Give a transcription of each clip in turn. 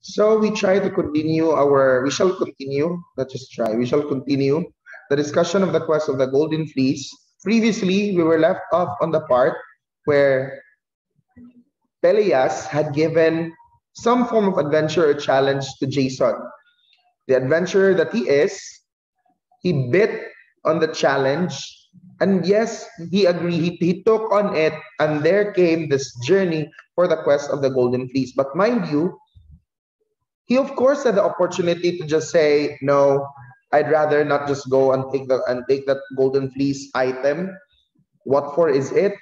So we shall continue, not just try, we shall continue the discussion of the quest of the Golden Fleece. Previously, we were left off on the part where Peleus had given some form of adventure or challenge to Jason. The adventurer that he is, he bit on the challenge, and yes, he agreed, he took on it, and there came this journey for the quest of the Golden Fleece. But mind you, he of course had the opportunity to just say, no, I'd rather not just go and take that Golden Fleece item. What for is it?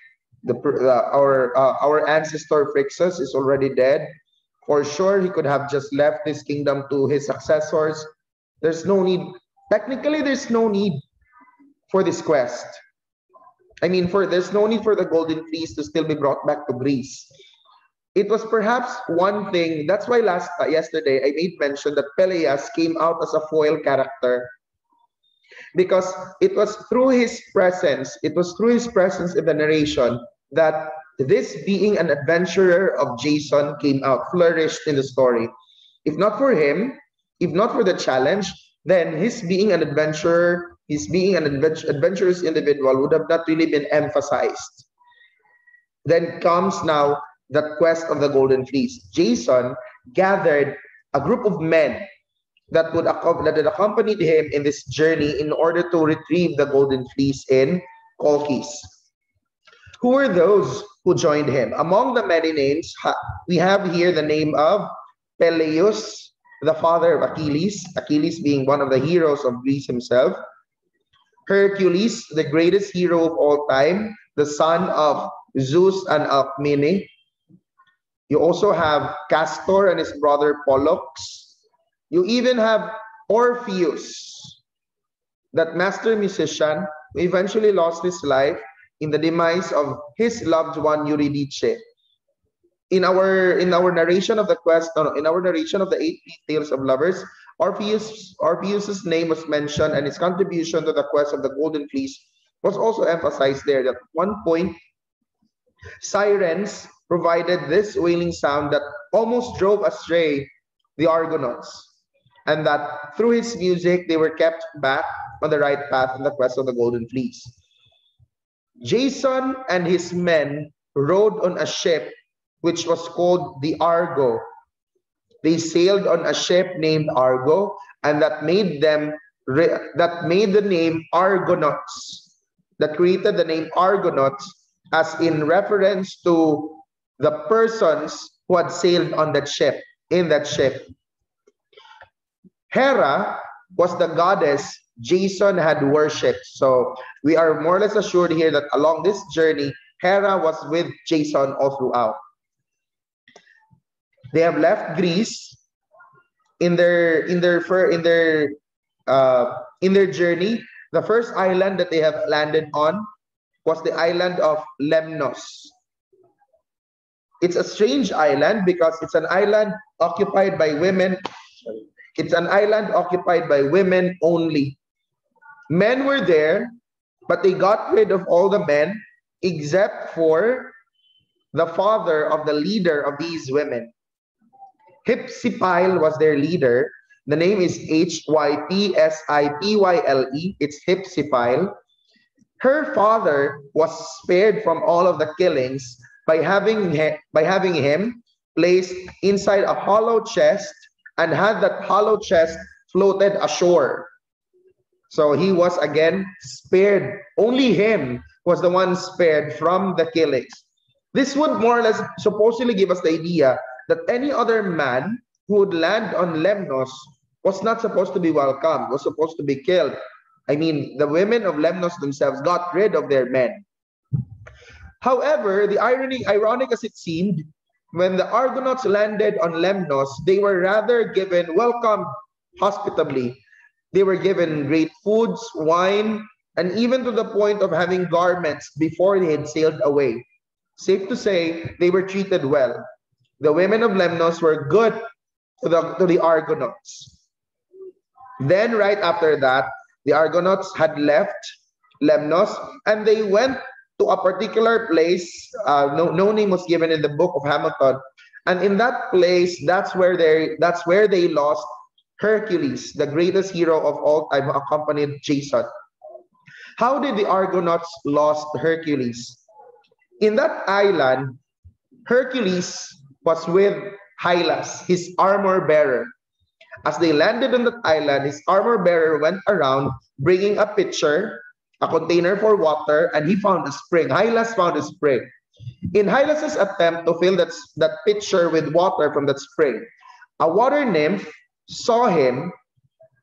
Our ancestor Phrixus is already dead. For sure, he could have just left this kingdom to his successors. There's no need. Technically, there's no need for this quest. There's no need for the Golden Fleece to still be brought back to Greece. It was perhaps one thing. That's why yesterday I made mention that Peleus came out as a foil character, because it was through his presence. It was through his presence in the narration that this being an adventurer of Jason came out, flourished in the story. If not for him, if not for the challenge, then his being an adventurer, his being an adventurous individual would have not really been emphasized. Then comes now the quest of the Golden Fleece. Jason gathered a group of men that had accompanied him in this journey in order to retrieve the Golden Fleece in Colchis. Who were those who joined him? Among the many names, we have here the name of Peleus, the father of Achilles, Achilles being one of the heroes of Greece himself. Hercules, the greatest hero of all time, the son of Zeus and Alcmene. You also have Castor and his brother Pollux. You even have Orpheus, that master musician who eventually lost his life in the demise of his loved one Eurydice. In our narration of the quest, in our narration of the 8 tales of lovers, Orpheus's name was mentioned, and his contribution to the quest of the Golden Fleece was also emphasized there. That at one point, sirens provided this wailing sound that almost drove astray the Argonauts, and that through his music they were kept back on the right path in the quest of the Golden Fleece. Jason and his men rode on a ship which was called the Argo. They sailed on a ship named Argo, and that made the name Argonauts. That created the name Argonauts as in reference to the persons who had sailed on that ship, in that ship. Hera was the goddess Jason had worshipped. So we are more or less assured here that along this journey, Hera was with Jason all throughout. They have left Greece in their journey. The first island that they have landed on was the island of Lemnos. It's a strange island because it's an island occupied by women. It's an island occupied by women only. Men were there, but they got rid of all the men except for the father of the leader of these women. Hypsipyle was their leader. The name is Hypsipyle. It's Hypsipyle. Her father was spared from all of the killings by having him placed inside a hollow chest and had that hollow chest floated ashore. So he was again spared. Only him was the one spared from the killings. This would more or less supposedly give us the idea that any other man who would land on Lemnos was not supposed to be welcomed, was supposed to be killed. The women of Lemnos themselves got rid of their men. However, the ironic as it seemed, when the Argonauts landed on Lemnos, they were rather welcomed hospitably. They were given great foods, wine, and even to the point of having garments before they had sailed away. Safe to say, they were treated well. The women of Lemnos were good to the Argonauts. Then right after that, the Argonauts had left Lemnos and they went to a particular place. No name was given in the book of Hamilton, And in that place, that's where they lost Hercules, the greatest hero of all time, who accompanied Jason. How did the Argonauts lost Hercules? In that island, Hercules was with Hylas, his armor bearer. As they landed on that island, his armor bearer went around bringing a pitcher, a container for water, and he found a spring. Hylas found a spring. In Hylas's attempt to fill that pitcher with water from that spring, a water nymph saw him,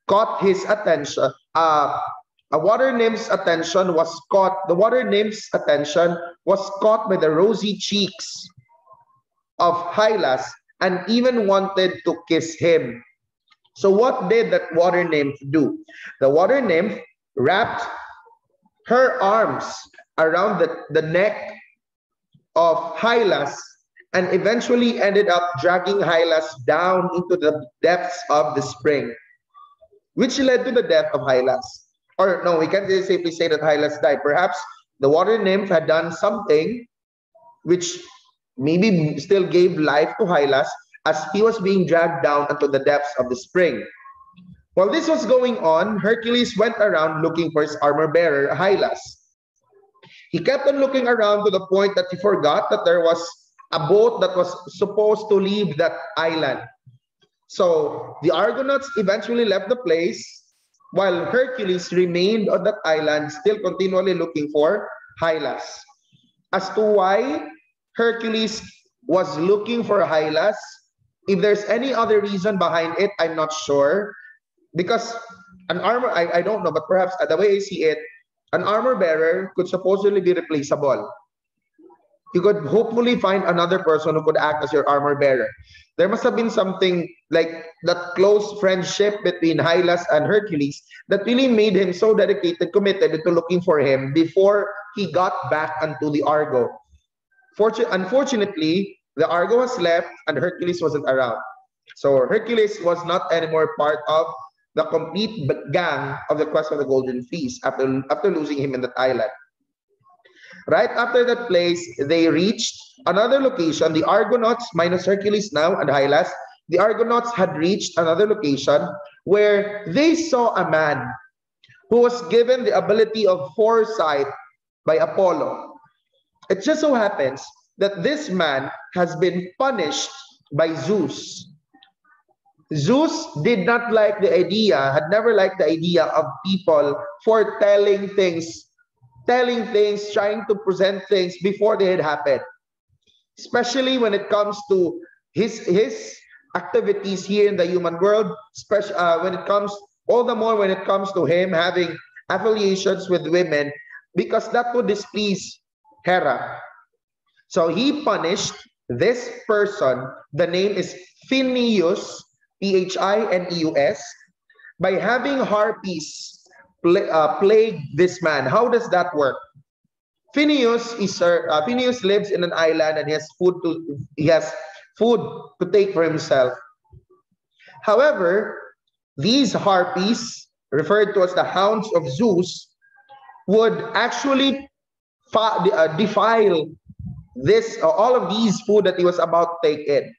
caught his attention. A water nymph's attention was caught. The water nymph's attention was caught by the rosy cheeks of Hylas and even wanted to kiss him. So what did that water nymph do? The water nymph wrapped her arms around the neck of Hylas and eventually ended up dragging Hylas down into the depths of the spring, which led to the death of Hylas. Or no, we can't safely say that Hylas died. Perhaps the water nymph had done something which maybe still gave life to Hylas as he was being dragged down into the depths of the spring. While this was going on, Hercules went around looking for his armor bearer, Hylas. He kept on looking around to the point that he forgot that there was a boat that was supposed to leave that island. So the Argonauts eventually left the place while Hercules remained on that island, still continually looking for Hylas. As to why Hercules was looking for Hylas, if there's any other reason behind it, I'm not sure. Because an armor, I don't know, but perhaps the way I see it, an armor bearer could supposedly be replaceable. You could hopefully find another person who could act as your armor bearer. There must have been something like that close friendship between Hylas and Hercules that really made him so dedicated, committed to looking for him before he got back onto the Argo. Unfortunately, the Argo was left and Hercules wasn't around. So Hercules was not anymore part of the complete gang of the quest of the Golden Fleece after losing him in that island. Right after that place, they reached another location. The Argonauts, minus Hercules now and Hylas, the Argonauts had reached another location where they saw a man who was given the ability of foresight by Apollo. It just so happens that this man has been punished by Zeus. Zeus did not like the idea, had never liked the idea of people foretelling things, trying to present things before they had happened. Especially when it comes to his activities here in the human world, all the more when it comes to him having affiliations with women, because that would displease Hera. So he punished this person, the name is Phineus, Phineus, by having harpies plague this man. How does that work? Phineus lives in an island and he has food to take for himself. However, these harpies, referred to as the hounds of Zeus, would actually defile all of these food that he was about to take in.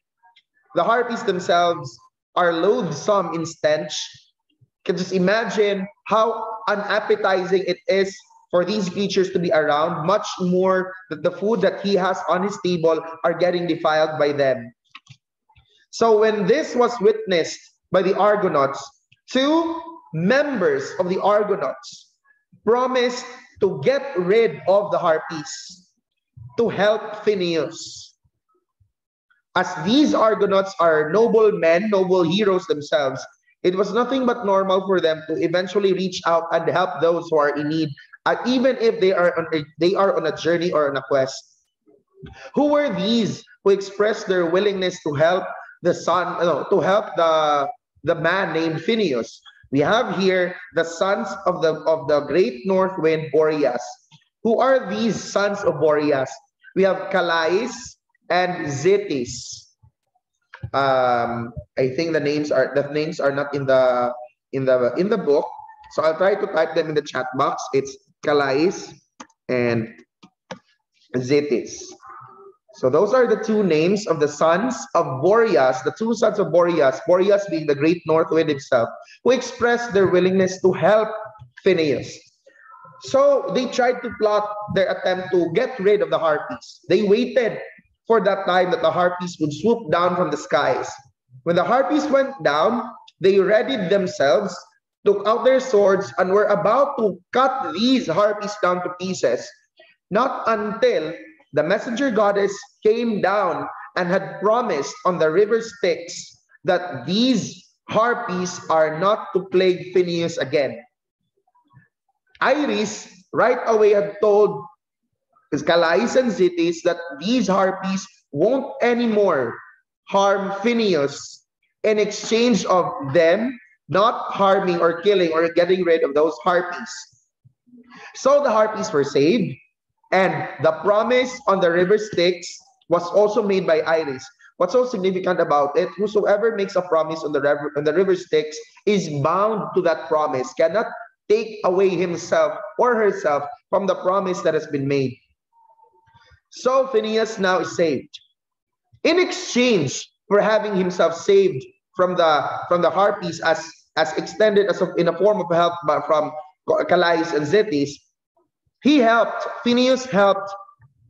The harpies themselves are loathsome in stench. You can just imagine how unappetizing it is for these creatures to be around, much more that the food that he has on his table are getting defiled by them. So when this was witnessed by the Argonauts, 2 members of the Argonauts promised to get rid of the harpies to help Phineus. As these Argonauts are noble men, noble heroes themselves, it was nothing but normal for them to eventually reach out and help those who are in need, even if they are on a journey or on a quest. Who were these who expressed their willingness to help the man named Phineus? We have here the sons of the great north wind Boreas. Who are these sons of Boreas? We have Calais and Zetes. I think the names are not in the book, so I'll try to type them in the chat box. It's Calais and Zetes. So those are the two names of the sons of Boreas, the two sons of Boreas, Boreas being the great north wind himself, who expressed their willingness to help Phineas. So they tried to plot their attempt to get rid of the Harpies. They waited for that time that the Harpies would swoop down from the skies. When the Harpies went down, they readied themselves, took out their swords, and were about to cut these Harpies down to pieces. Not until the messenger goddess came down and had promised on the river Styx that these Harpies are not to plague Phineas again. Iris right away had told Calais and Zetes that these Harpies won't anymore harm Phineas in exchange of them not harming or killing or getting rid of those Harpies. So the Harpies were saved, and the promise on the river Styx was also made by Iris. What's so significant about it, whosoever makes a promise on the river Styx is bound to that promise, cannot take away himself or herself from the promise that has been made. So Phineas now is saved. In exchange for having himself saved from the Harpies as extended as in a form of help from Calais and Zetes, Phineas helped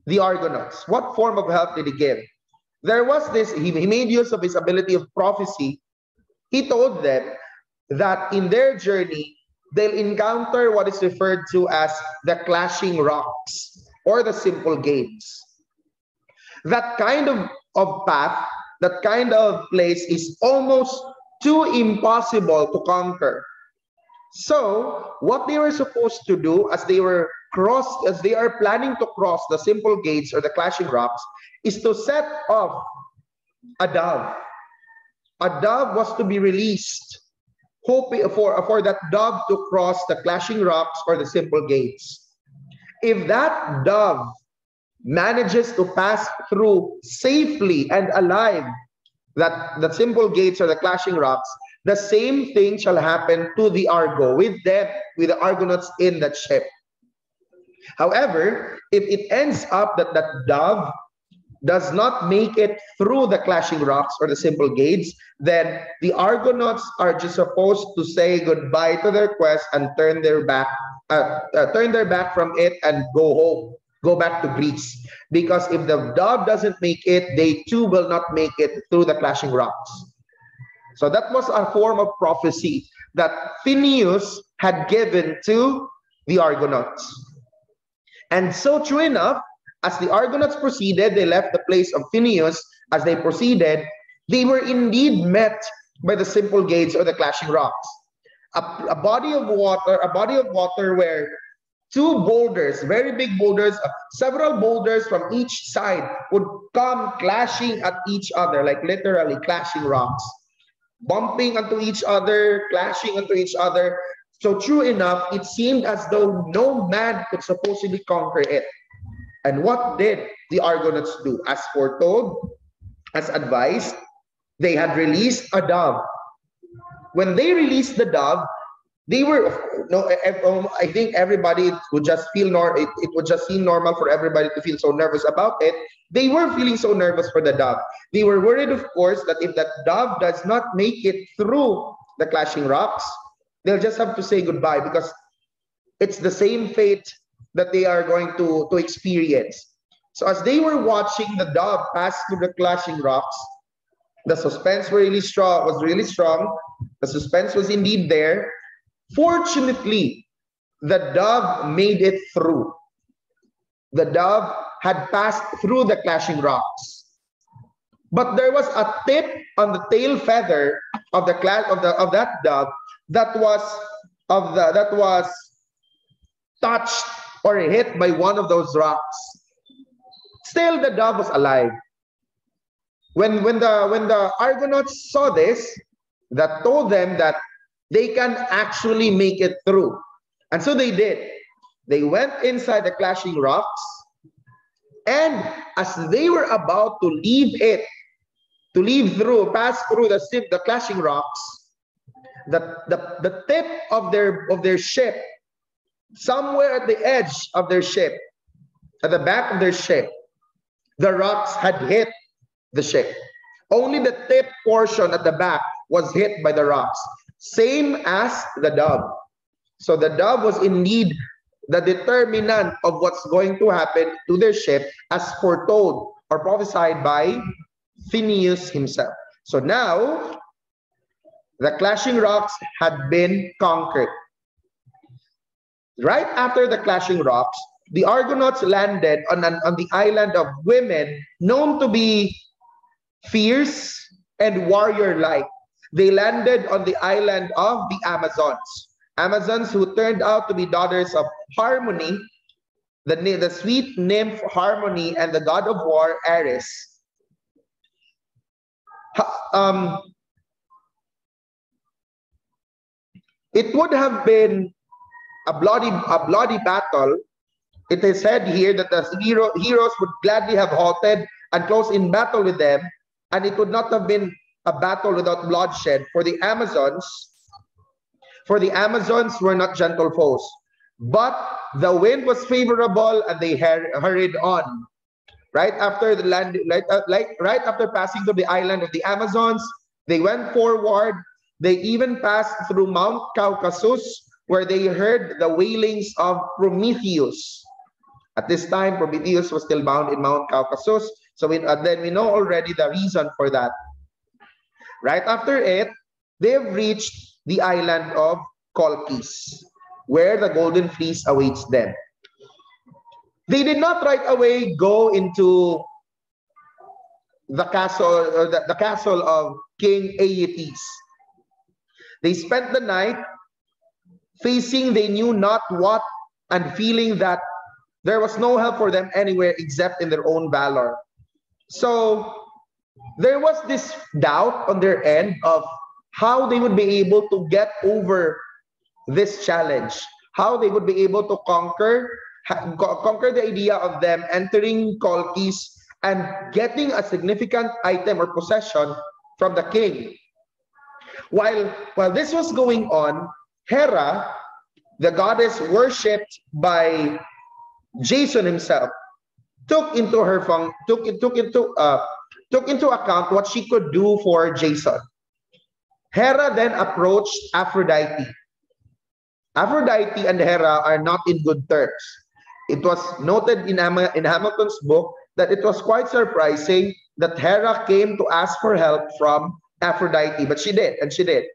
the Argonauts. What form of help did he give? There was this, he made use of his ability of prophecy. He told them that in their journey, they'll encounter what is referred to as the clashing rocks or the simple gates. That kind of path, that kind of place is almost too impossible to conquer. So what they were supposed to do as they are planning to cross the simple gates or the clashing rocks is to set off a dove. A dove was to be released, hoping for that dove to cross the clashing rocks or the simple gates. If that dove manages to pass through safely and alive the simple gates or the clashing rocks, the same thing shall happen to the Argo with the Argonauts in that ship. However, if it ends up that that dove does not make it through the clashing rocks or the simple gates, then the Argonauts are just supposed to say goodbye to their quest and turn their back from it and go back to Greece. Because if the dove doesn't make it, they too will not make it through the clashing rocks. So that was a form of prophecy that Phineas had given to the Argonauts. And so true enough, as the Argonauts proceeded, they left the place of Phineas. As they proceeded, they were indeed met by the simple gates or the clashing rocks. A body of water where two boulders, very big boulders, several boulders from each side would come clashing at each other, like literally clashing rocks, bumping into each other, clashing into each other. So true enough, it seemed as though no man could supposedly conquer it. And what did the Argonauts do? As foretold, as advised, they had released a dove. When they released the dove, they were, I think everybody would just feel it would just seem normal for everybody to feel so nervous about it. They were feeling so nervous for the dove. They were worried, of course, that if that dove does not make it through the clashing rocks, they'll just have to say goodbye, because it's the same fate that they are going to experience. So as they were watching the dove pass through the clashing rocks, the suspense was really strong. The suspense was indeed there. Fortunately, the dove made it through. The dove had passed through the clashing rocks. But there was a tip on the tail feather of that dove that was touched or hit by one of those rocks. Still, the dove was alive. When the Argonauts saw this, that told them that they can actually make it through. And so they did. They went inside the clashing rocks, and as they were about to pass through the clashing rocks, the tip of their ship, somewhere at the edge of their ship, at the back of their ship, the rocks had hit the ship. Only the tip portion at the back was hit by the rocks, same as the dove. So the dove was indeed the determinant of what's going to happen to their ship, as foretold or prophesied by Phineas himself. So now, the clashing rocks had been conquered. Right after the clashing rocks, the Argonauts landed on the island of women known to be fierce and warrior-like. They landed on the island of the Amazons. Amazons who turned out to be daughters of Harmony, the sweet nymph Harmony, and the god of war, Ares. It would have been a bloody battle. It is said here that the heroes would gladly have halted and closed in battle with them, and it would not have been a battle without bloodshed. For the Amazons were not gentle foes, but the wind was favorable and they hurried on. Right after the land, right after passing through the island of the Amazons, they went forward. They even passed through Mount Caucasus, where they heard the wailings of Prometheus. At this time, Prometheus was still bound in Mount Caucasus. So then we know already the reason for that. Right after it, they have reached the island of Colchis, where the Golden Fleece awaits them. They did not right away go into the castle, or the castle of King Aeetes. They spent the night facing they knew not what, and feeling that there was no help for them anywhere except in their own valor. So there was this doubt on their end of how they would be able to get over this challenge, how they would be able to conquer the idea of them entering Colchis and getting a significant item or possession from the king. While this was going on, Hera, the goddess worshipped by Jason himself, took into account what she could do for Jason. Hera then approached Aphrodite. Aphrodite and Hera are not in good terms. It was noted in Hamilton's book that it was quite surprising that Hera came to ask for help from Aphrodite, but she did, and she did.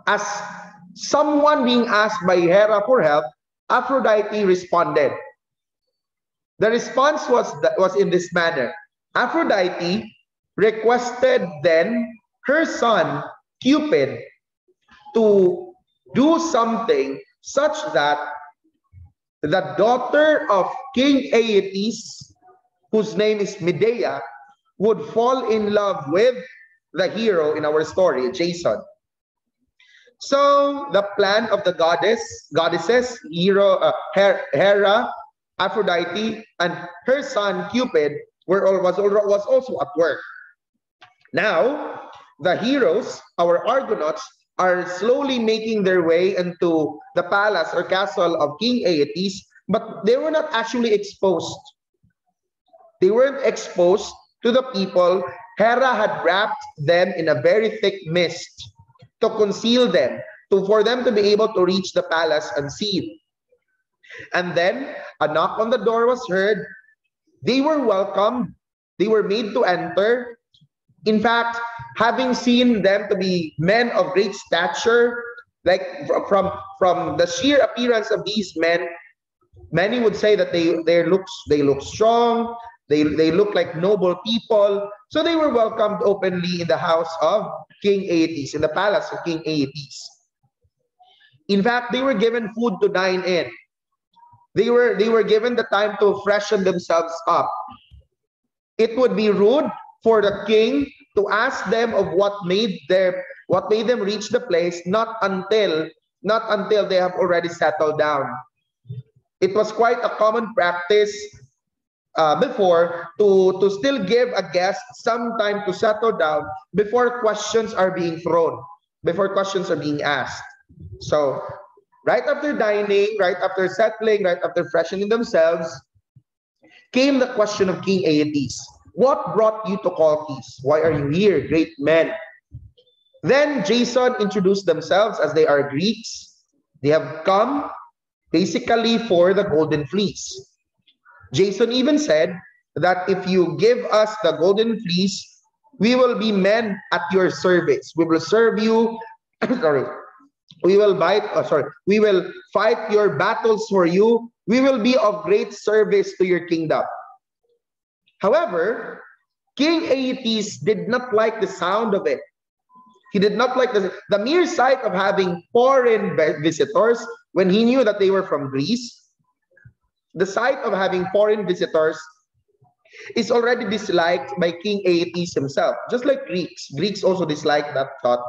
As someone being asked by Hera for help, Aphrodite responded. The response was in this manner. Aphrodite requested then her son, Cupid, to do something such that the daughter of King Aeetes, whose name is Medea, would fall in love with the hero in our story, Jason. So the plan of the goddesses, Hera, Aphrodite, and her son Cupid was also at work. Now, the heroes, our Argonauts, are slowly making their way into the palace or castle of King Aeetes, but they were not actually exposed. They weren't exposed to the people. Hera had wrapped them in a very thick mist to conceal them, for them to be able to reach the palace unseen. And then a knock on the door was heard. They were welcomed. They were made to enter. In fact, having seen them to be men of great stature, like from the sheer appearance of these men, many would say that they look strong. They look like noble people. So they were welcomed openly in the house of King Aeetes, in the palace of King Aeetes. In fact, they were given food to dine in. They were given the time to freshen themselves up. It would be rude for the king to ask them of what made them reach the place, not until they have already settled down. It was quite a common practice before to still give a guest some time to settle down before questions are being thrown, before questions are being asked. So right after dining, right after settling, right after freshening themselves, came the question of King Aeetes. What brought you to Colchis? Why are you here, great men? Then Jason introduced themselves as they are Greeks. They have come basically for the Golden Fleece. Jason even said that if you give us the Golden Fleece, we will be men at your service. We will serve you. Sorry. We will we will fight your battles for you. We will be of great service to your kingdom. However, King Aeetes did not like the sound of it. He did not like the mere sight of having foreign visitors when he knew that they were from Greece. The sight of having foreign visitors is already disliked by King Aeetes himself, just like Greeks. Greeks also dislike that thought.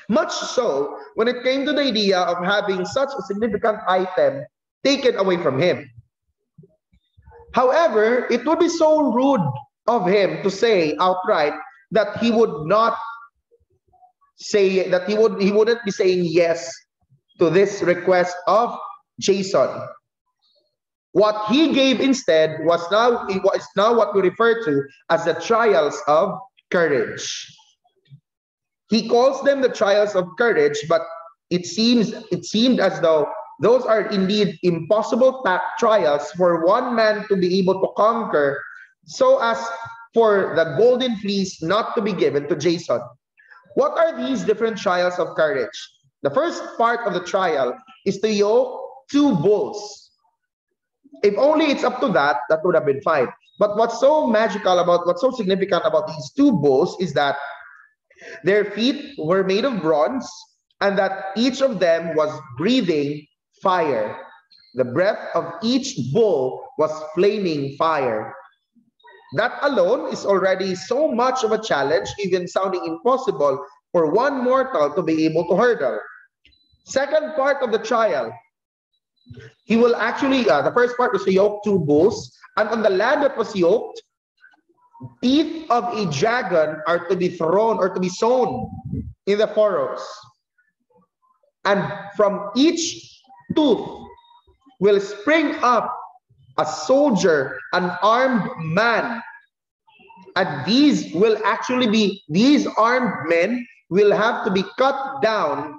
Much so, when it came to the idea of having such a significant item taken away from him. However, it would be so rude of him to say outright that he would not say that he wouldn't be saying yes to this request of Jason. What he gave instead was now what we refer to as the trials of courage. He calls them the trials of courage, but it seemed as though those are indeed impossible trials for one man to be able to conquer, so as for the Golden Fleece not to be given to Jason. What are these different trials of courage? The first part of the trial is to yoke 2 bulls. If only it's up to that, that would have been fine. But what's so significant about these 2 bulls is that their feet were made of bronze, and that each of them was breathing fire. The breath of each bull was flaming fire. That alone is already so much of a challenge, even sounding impossible for one mortal to be able to hurdle. Second part of the trial, he will actually, the first part was to yoke 2 bulls, and on the land that was yoked, teeth of a dragon are to be thrown or to be sown in the furrows. And from each tooth will spring up a soldier, an armed man. And these armed men will have to be cut down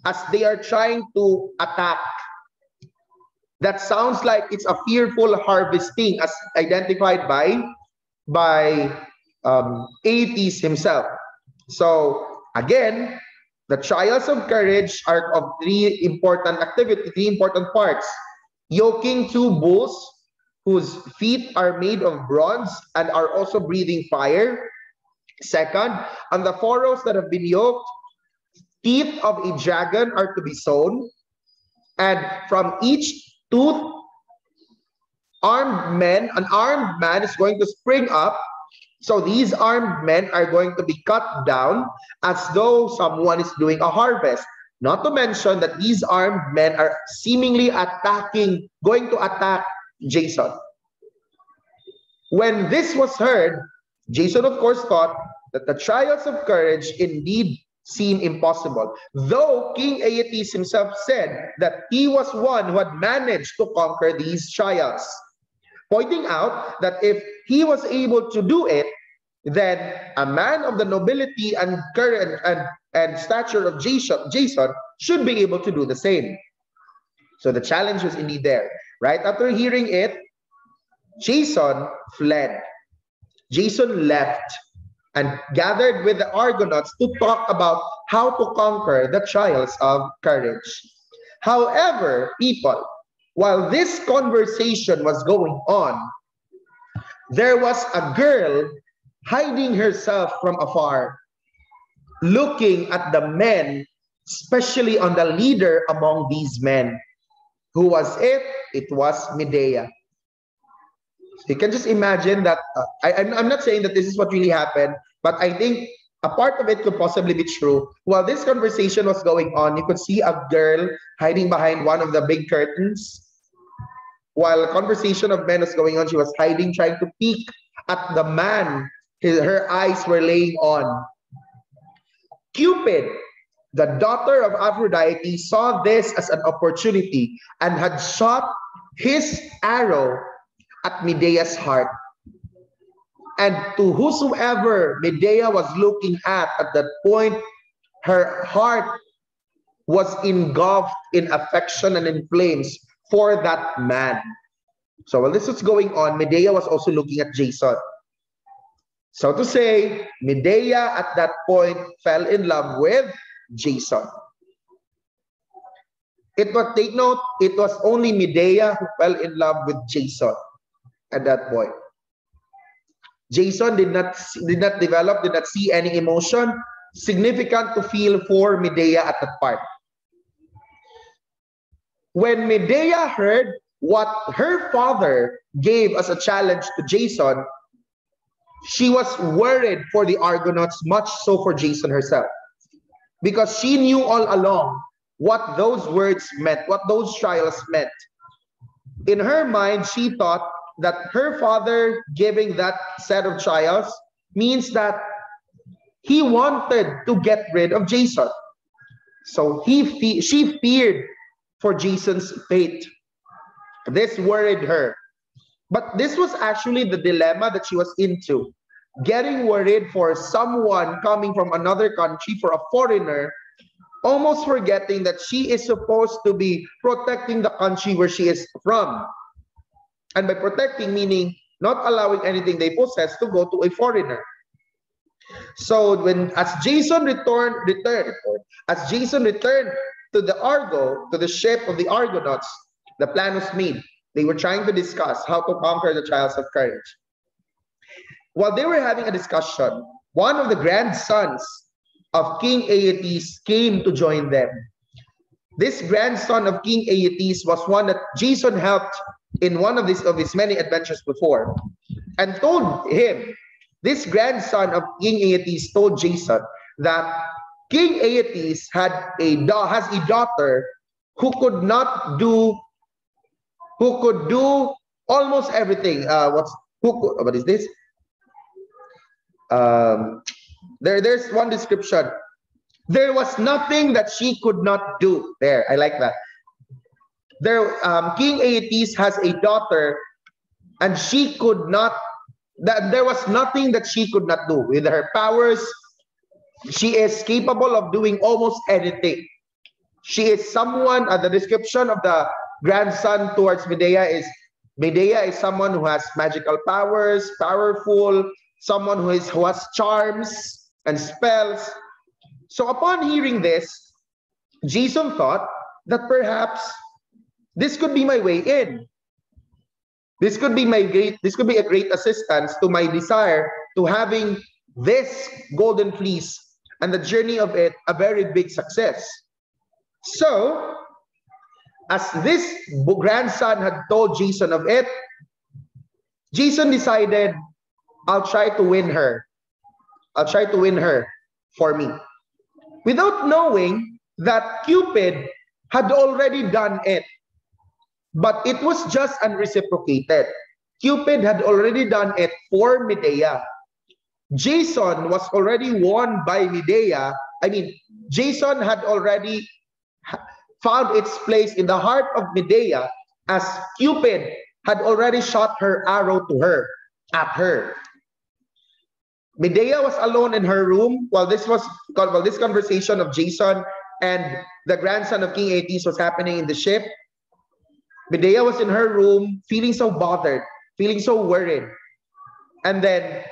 as they are trying to attack. That sounds like it's a fearful harvesting as identified by Aeetes himself. So again, the trials of courage are of 3 important parts. Yoking 2 bulls whose feet are made of bronze and are also breathing fire. Second, on the furrows that have been yoked, teeth of a dragon are to be sown. And from each tooth, an armed man is going to spring up. So these armed men are going to be cut down as though someone is doing a harvest. Not to mention that these armed men are seemingly going to attack Jason. When this was heard, Jason of course thought that the trials of courage indeed seem impossible. Though King Aeetes himself said that he was one who had managed to conquer these trials, pointing out that if he was able to do it, then a man of the nobility and courage and stature of Jason should be able to do the same. So the challenge was indeed there. Right after hearing it, Jason fled. Jason left and gathered with the Argonauts to talk about how to conquer the trials of courage. However, people, while this conversation was going on, there was a girl hiding herself from afar, looking at the men, especially on the leader among these men. Who was it? It was Medea. So you can just imagine that, I'm not saying that this is what really happened, but I think a part of it could possibly be true. While this conversation was going on, you could see a girl hiding behind one of the big curtains. While a conversation of men was going on, she was hiding, trying to peek at the man her eyes were laying on. Cupid, the daughter of Aphrodite, saw this as an opportunity and had shot his arrow at Medea's heart. And to whosoever Medea was looking at that point, her heart was engulfed in affection and in flames for that man. So while this was going on, Medea was also looking at Jason. So to say, Medea at that point fell in love with Jason. Take note, it was only Medea who fell in love with Jason at that point. Jason did not develop, did not see any emotion significant to feel for Medea at that part. When Medea heard what her father gave as a challenge to Jason, she was worried for the Argonauts, much so for Jason herself. Because she knew all along what those words meant, what those trials meant. In her mind, she thought that her father giving that set of trials means that he wanted to get rid of Jason. So she feared for Jason's fate. This worried her. But this was actually the dilemma that she was into. Getting worried for someone coming from another country, for a foreigner, almost forgetting that she is supposed to be protecting the country where she is from. And by protecting, meaning not allowing anything they possess to go to a foreigner. So as Jason returned to the Argo, to the ship of the Argonauts, the plan was made. They were trying to discuss how to conquer the trials of courage. While they were having a discussion, one of the grandsons of King Aeetes came to join them. This grandson of King Aeetes was one that Jason helped in one of his many adventures before, and told him, this grandson of King Aeetes told Jason that King Aeetes has a daughter who could do almost everything. What is this? There's one description. There was nothing that she could not do. There, I like that. King Aeetes has a daughter, and there was nothing that she could not do. With her powers, she is capable of doing almost anything. She is someone, the description of the grandson towards Medea is someone who has magical powers, powerful, someone who has charms and spells. So upon hearing this, Jason thought that perhaps this could be my way in. This could be a great assistance to my desire to having this golden fleece and the journey of it a very big success. So, as this grandson had told Jason of it, Jason decided, I'll try to win her. I'll try to win her for me. Without knowing that Cupid had already done it. But it was just unreciprocated. Cupid had already done it for Medea. Jason was already won by Medea. Jason had already found its place in the heart of Medea, as Cupid had already shot her arrow at her. Medea was alone in her room while this conversation of Jason and the grandson of King Aeetes was happening in the ship. Medea was in her room, feeling so bothered, feeling so worried. And then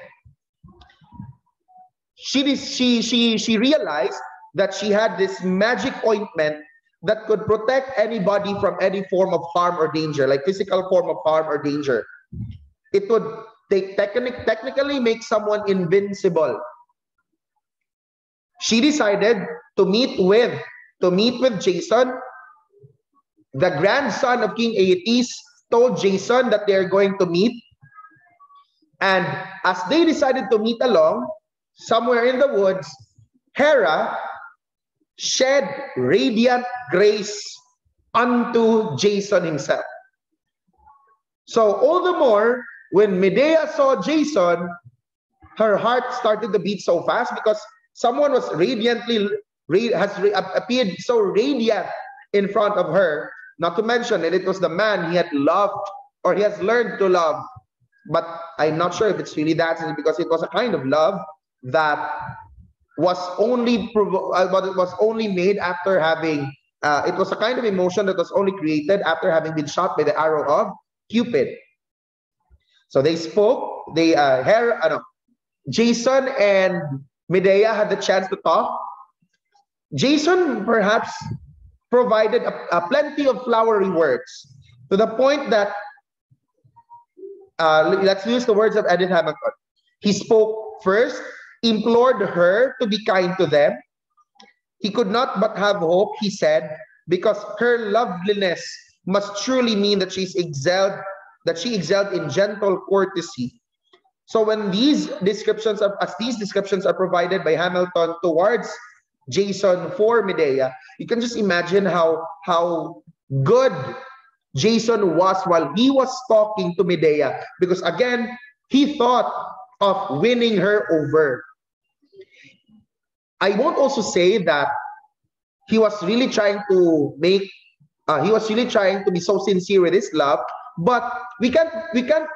she realized that she had this magic ointment that could protect anybody from any form of harm or danger, like physical form of harm or danger. It would technically make someone invincible. She decided to meet with Jason. The grandson of King Aeetes told Jason that they're going to meet. And as they decided to meet along, somewhere in the woods, Hera shed radiant grace unto Jason himself. So all the more, when Medea saw Jason, her heart started to beat so fast because someone was appeared so radiant in front of her. Not to mention that it was the man he had loved or he has learned to love. But I'm not sure if it's really that, because it was a kind of love that was only but it was only made after having it was a kind of emotion that was only created after having been shot by the arrow of Cupid. So they spoke. Jason and Medea had the chance to talk. Jason perhaps provided a plenty of flowery words, to the point that let's use the words of Edith Hamilton. He spoke first, implored her to be kind to them. He could not but have hope, he said, because her loveliness must truly mean that she excelled in gentle courtesy. So when these descriptions are provided by Hamilton towards Jason for Medea, you can just imagine how good Jason was while he was talking to Medea, because again, he thought of winning her over. I won't also say that he was really trying to be so sincere with his love, but we can't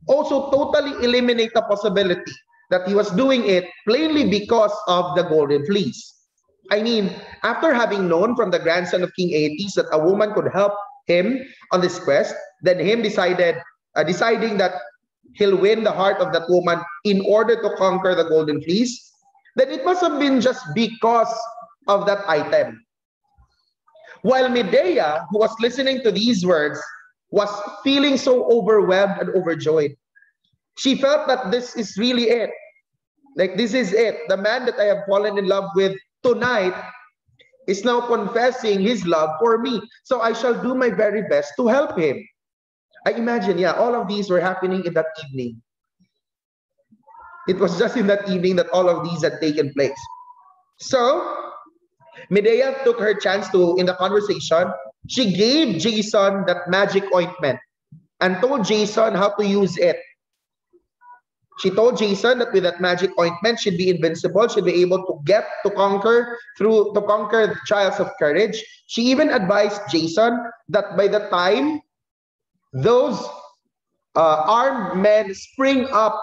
also totally eliminate the possibility that he was doing it plainly because of the Golden Fleece. I mean, after having known from the grandson of King Aeetes that a woman could help him on this quest, then him deciding that he'll win the heart of that woman in order to conquer the Golden Fleece, then it must have been just because of that item. While Medea, who was listening to these words, was feeling so overwhelmed and overjoyed. She felt that this is really it. Like, this is it. The man that I have fallen in love with tonight is now confessing his love for me. So I shall do my very best to help him. I imagine, all of these were happening in that evening. It was just in that evening that all of these had taken place. So Medea took her chance in the conversation. She gave Jason that magic ointment and told Jason how to use it. She told Jason that with that magic ointment, she'd be invincible. She'd be able to conquer the trials of courage. She even advised Jason that by the time those armed men spring up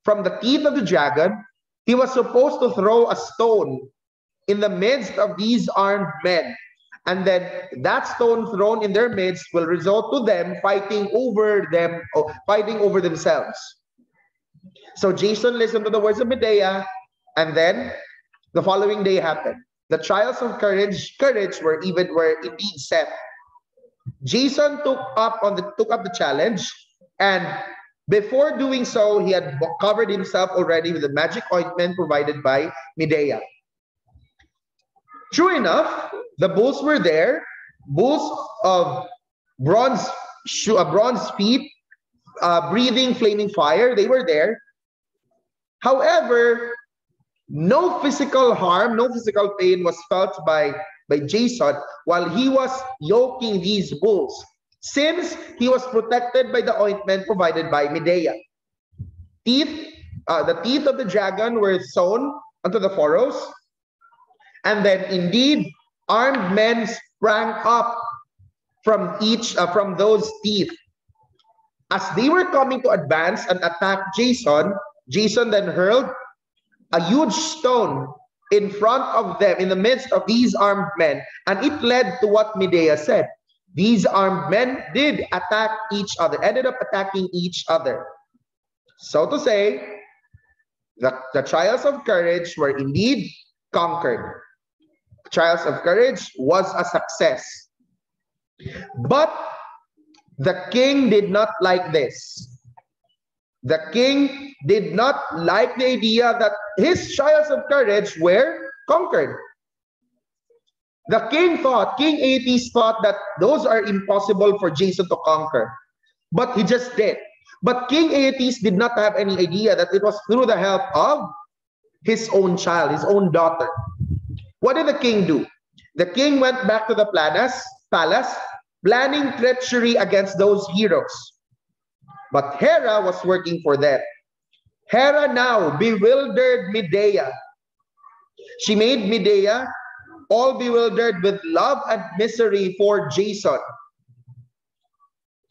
from the teeth of the dragon, he was supposed to throw a stone in the midst of these armed men. And then that stone thrown in their midst will result to them fighting over themselves. So Jason listened to the words of Medea, and then the following day happened. The trials of courage were indeed set. Jason took up the challenge, and before doing so, he had covered himself already with the magic ointment provided by Medea. True enough, the bulls were there, bulls of bronze feet, breathing flaming fire. They were there. However, no physical harm, no physical pain was felt by Jason while he was yoking these bulls, since he was protected by the ointment provided by Medea. The teeth of the dragon were sewn onto the furrows, and then indeed armed men sprang up from those teeth. As they were coming to advance and attack Jason then hurled a huge stone in front of them, in the midst of these armed men, and it led to what Medea said. These armed men did attack each other, ended up attacking each other. So to say, the trials of courage were indeed conquered. The trials of courage was a success. But the king did not like this. The king did not like the idea that his trials of courage were conquered. King Aeetes thought that those are impossible for Jason to conquer. But he just did. But King Aeetes did not have any idea that it was through the help of his own child, his own daughter. What did the king do? The king went back to the palace, planning treachery against those heroes. But Hera was working for them. Hera now bewildered Medea. She made Medea all bewildered with love and misery for Jason.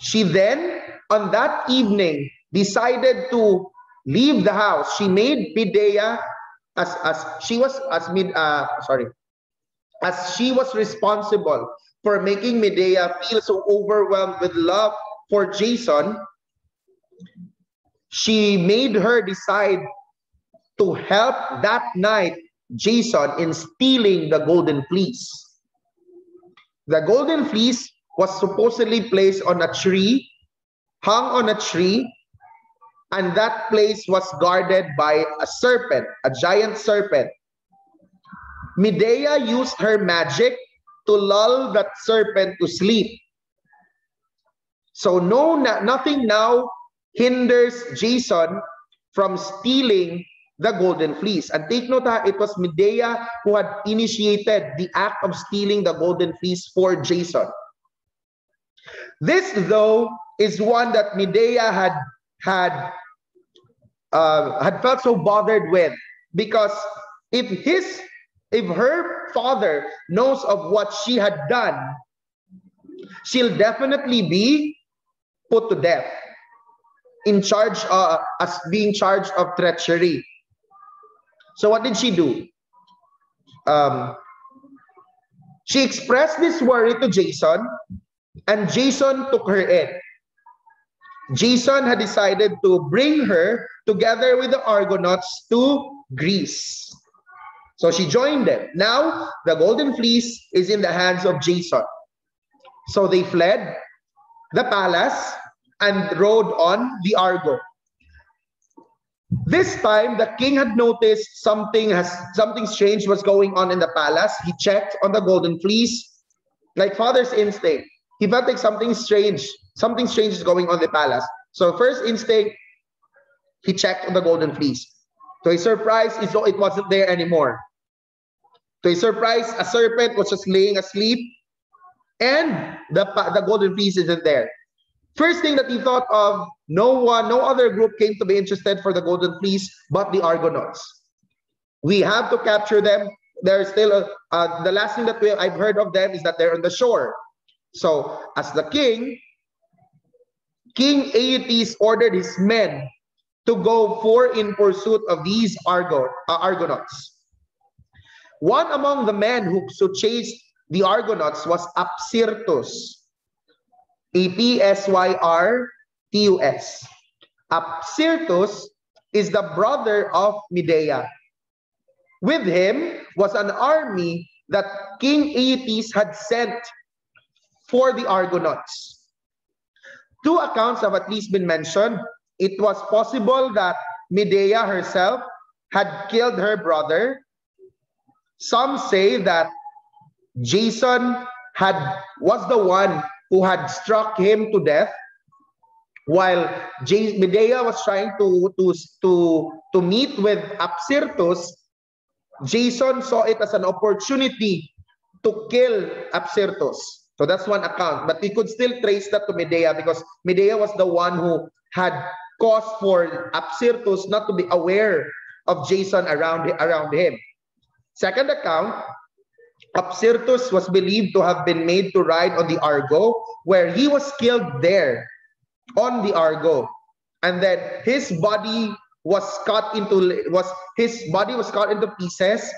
She then, on that evening, decided to leave the house. She made Medea as she was as she was responsible for making Medea feel so overwhelmed with love for Jason. She made her decide to help that night Jason in stealing the Golden Fleece. The Golden Fleece was supposedly placed on a tree, hung on a tree, and that place was guarded by a serpent, a giant serpent. Medea used her magic to lull that serpent to sleep. So nothing now hinders Jason from stealing the Golden Fleece. And take note, it was Medea who had initiated the act of stealing the Golden Fleece for Jason. This, though, is one that Medea had felt so bothered with, because if her father knows of what she had done, she'll definitely be put to death, in charge as being charged of treachery. So what did she do? She expressed this worry to Jason, and Jason took her in. Jason had decided to bring her together with the Argonauts to Greece. So she joined them. Now, the Golden Fleece is in the hands of Jason. So they fled the palace and rode on the Argo. This time, the king had noticed something strange was going on in the palace. He checked on the Golden Fleece, like father's instinct. He felt like something strange is going on in the palace. So first instinct, he checked on the Golden Fleece. To his surprise, it wasn't there anymore. To his surprise, a serpent was just laying asleep, and the Golden Fleece isn't there. First thing that he thought of, no other group came to be interested for the Golden Fleece but the Argonauts. We have to capture them. They're still the last thing that I've heard of them is that they're on the shore. So as the King Aeetes ordered his men to go in pursuit of these Argonauts. One among the men who chased the Argonauts was Apsyrtus. Apsyrtus. Apsyrtus is the brother of Medea. With him was an army that King Aeetes had sent for the Argonauts. Two accounts have at least been mentioned. It was possible that Medea herself had killed her brother. Some say that Jason was the one who had struck him to death, while Medea was trying to meet with Apsyrtus. Jason saw it as an opportunity to kill Apsyrtus. So that's one account, but we could still trace that to Medea, because Medea was the one who had caused for Apsyrtus not to be aware of Jason around him. Second account, Apsyrtus was believed to have been made to ride on the Argo, where he was killed there on the Argo, and then his body was cut into pieces,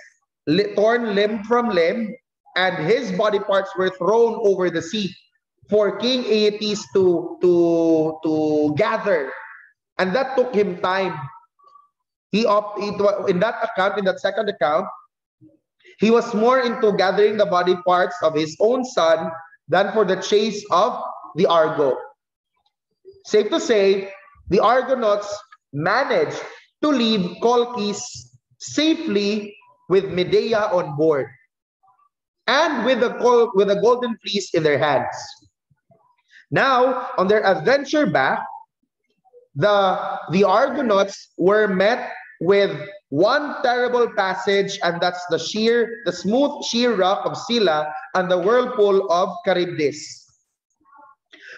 torn limb from limb, and his body parts were thrown over the sea for King Aeetes to gather, and that took him time. In that second account, he was more into gathering the body parts of his own son than for the chase of the Argo. Safe to say, the Argonauts managed to leave Colchis safely with Medea on board, and with the Golden Fleece in their hands. Now, on their adventure back, the Argonauts were met with one terrible passage, and that's the smooth sheer rock of Scylla and the whirlpool of Charybdis.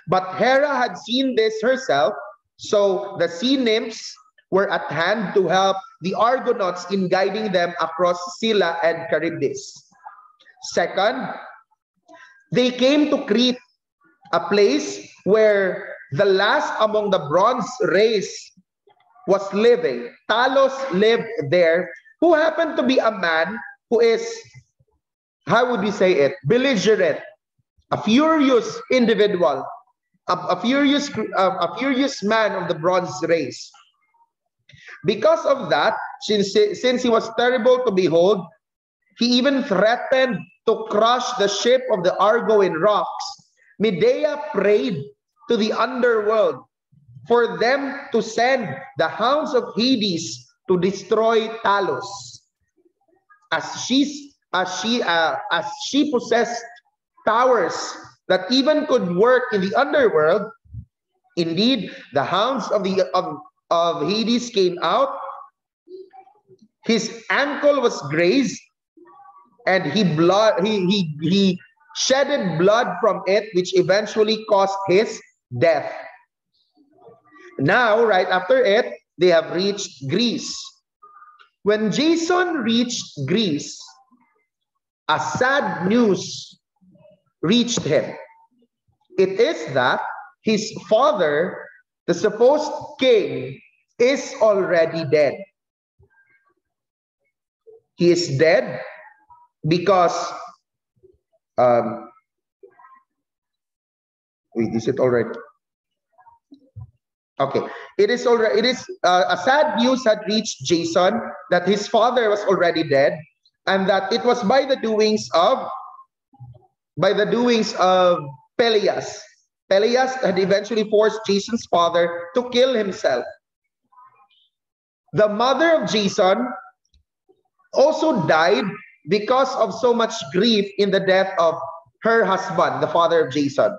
But Hera had seen this herself, so the sea nymphs were at hand to help the Argonauts in guiding them across Scylla and Charybdis. Second, they came to Crete a place where the last among the bronze race was living. Talos lived there, who happened to be a man who is, how would we say it, belligerent, a furious individual, a furious man of the bronze race. Because of that, since he was terrible to behold, he even threatened to crush the ship of the Argo in rocks. Medea prayed to the underworld for them to send the hounds of Hades to destroy Talos, as she possessed powers that even could work in the underworld. Indeed, the hounds of Hades came out. His ankle was grazed, and he shedded blood from it, which eventually caused his death. Now, right after it, they have reached Greece. When Jason reached Greece, a sad news reached him. It is that his father, the supposed king, is already dead. He is dead because wait, is it already? Okay, it is a sad news had reached Jason that his father was already dead, and that it was by the doings of Peleus. Peleus had eventually forced Jason's father to kill himself. The mother of Jason also died because of so much grief in the death of her husband, the father of Jason.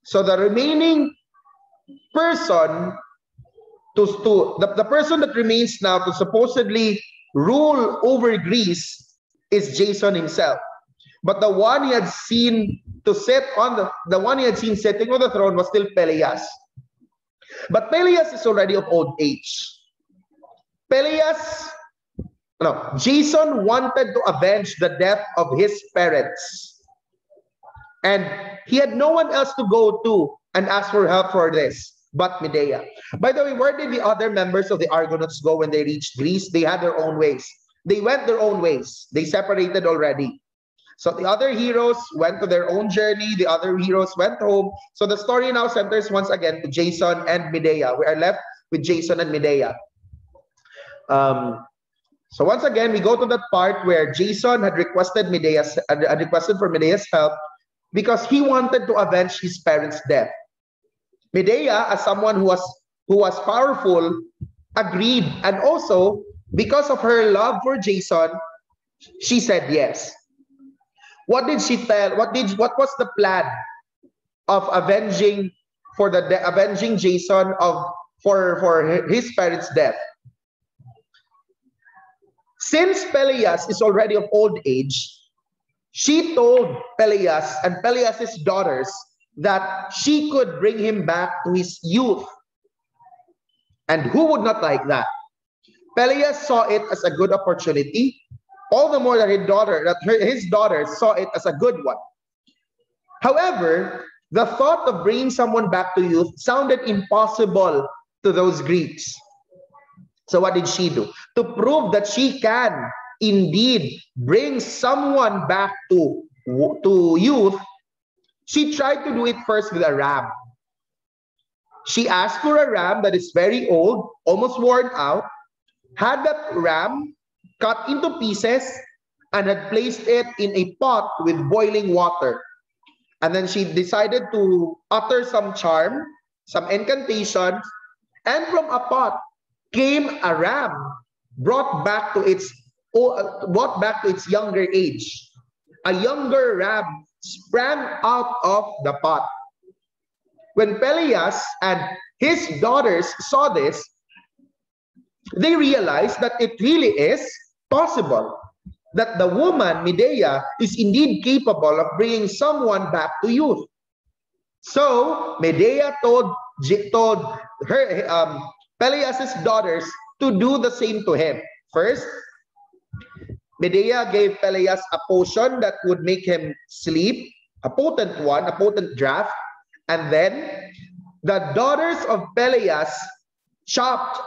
So the remaining person, the person that remains now to supposedly rule over Greece is Jason himself. But the one he had seen to sit on the one he had seen sitting on the throne was still Peleus. But Peleus is already of old age. Jason wanted to avenge the death of his parents. And he had no one else to go to and ask for help for this but Medea. By the way, where did the other members of the Argonauts go when they reached Greece? They had their own ways. They went their own ways. They separated already. So the other heroes went to their own journey. The other heroes went home. So the story now centers once again to Jason and Medea. We are left with Jason and Medea. So once again, we go to that part where Jason had requested for Medea's help because he wanted to avenge his parents' death. Medea, as someone who was powerful, agreed, and also because of her love for Jason, she said yes. What did she tell? What was the plan of avenging Jason for his parents' death? Since Peleus is already of old age, she told Peleus and Peleus' daughters that she could bring him back to his youth. And who would not like that? Peleus saw it as a good opportunity, all the more that his daughters saw it as a good one. However, the thought of bringing someone back to youth sounded impossible to those Greeks. So what did she do? To prove that she can indeed bring someone back to youth, she tried to do it first with a ram. She asked for a ram that is very old, almost worn out, had that ram cut into pieces, and had placed it in a pot with boiling water. And then she decided to utter some charm, some incantation, and from a pot came a ram brought back to its younger age. A younger ram sprang out of the pot. When Peleus and his daughters saw this, they realized that it really is possible that the woman, Medea, is indeed capable of bringing someone back to youth. So Medea told her Peleus' daughters to do the same to him. First, Medea gave Peleus a potion that would make him sleep. a potent one, a potent draft. And then the daughters of Peleus chopped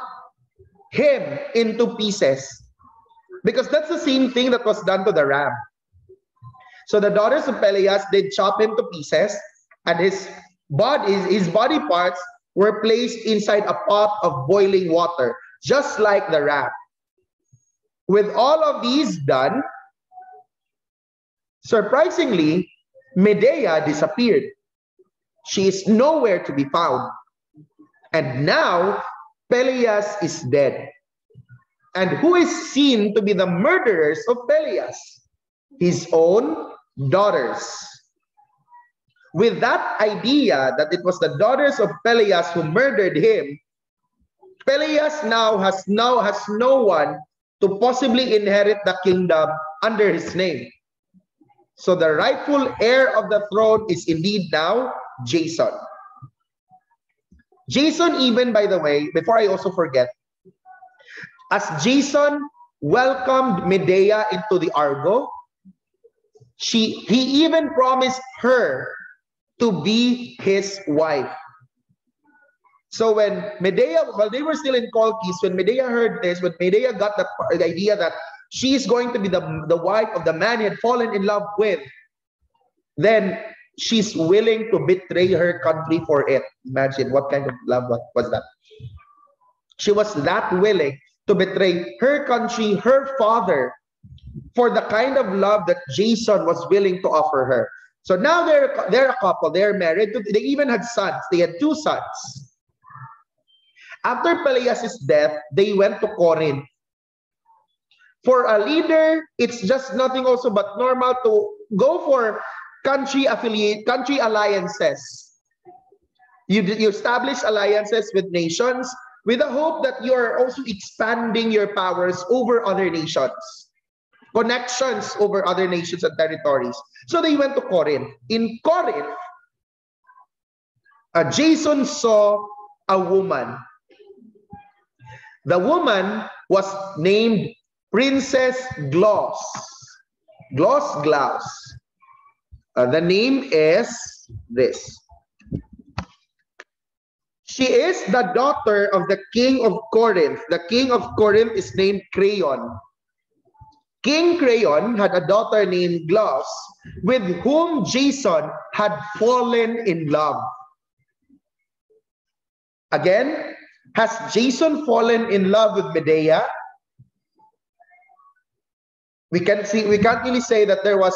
him into pieces. Because that's the same thing that was done to the ram. So the daughters of Peleus did chop him to pieces, and his body parts were placed inside a pot of boiling water, just like the ram. With all of these done, surprisingly, Medea disappeared. She is nowhere to be found. And now, Peleus is dead. And who is seen to be the murderers of Peleus? His own daughters. With that idea that it was the daughters of Peleus who murdered him, Peleus now has no one to possibly inherit the kingdom under his name. So the rightful heir of the throne is indeed now Jason. Jason, even, by the way, before I also forget, as Jason welcomed Medea into the Argo, he even promised her to be his wife. So when Medea, while they were still in Colchis, when Medea heard this, when Medea got the idea that she is going to be the wife of the man he had fallen in love with, then she's willing to betray her country for it. Imagine what kind of love was that. She was that willing to betray her country, her father, for the kind of love that Jason was willing to offer her. So now they're a couple. They're married. They even had sons. They had 2 sons. After Peleus' death, they went to Corinth. For a leader, it's just nothing also but normal to go for country alliances. You establish alliances with nations with the hope that you are also expanding your powers over other nations, connections over other nations and territories. So they went to Corinth. In Corinth, Jason saw a woman. The woman was named Princess Glauce. Glauce. The name is this. She is the daughter of the king of Corinth. The king of Corinth is named Creon. King Creon had a daughter named Glauce, with whom Jason had fallen in love. Again, has Jason fallen in love with Medea? We can't really say that there was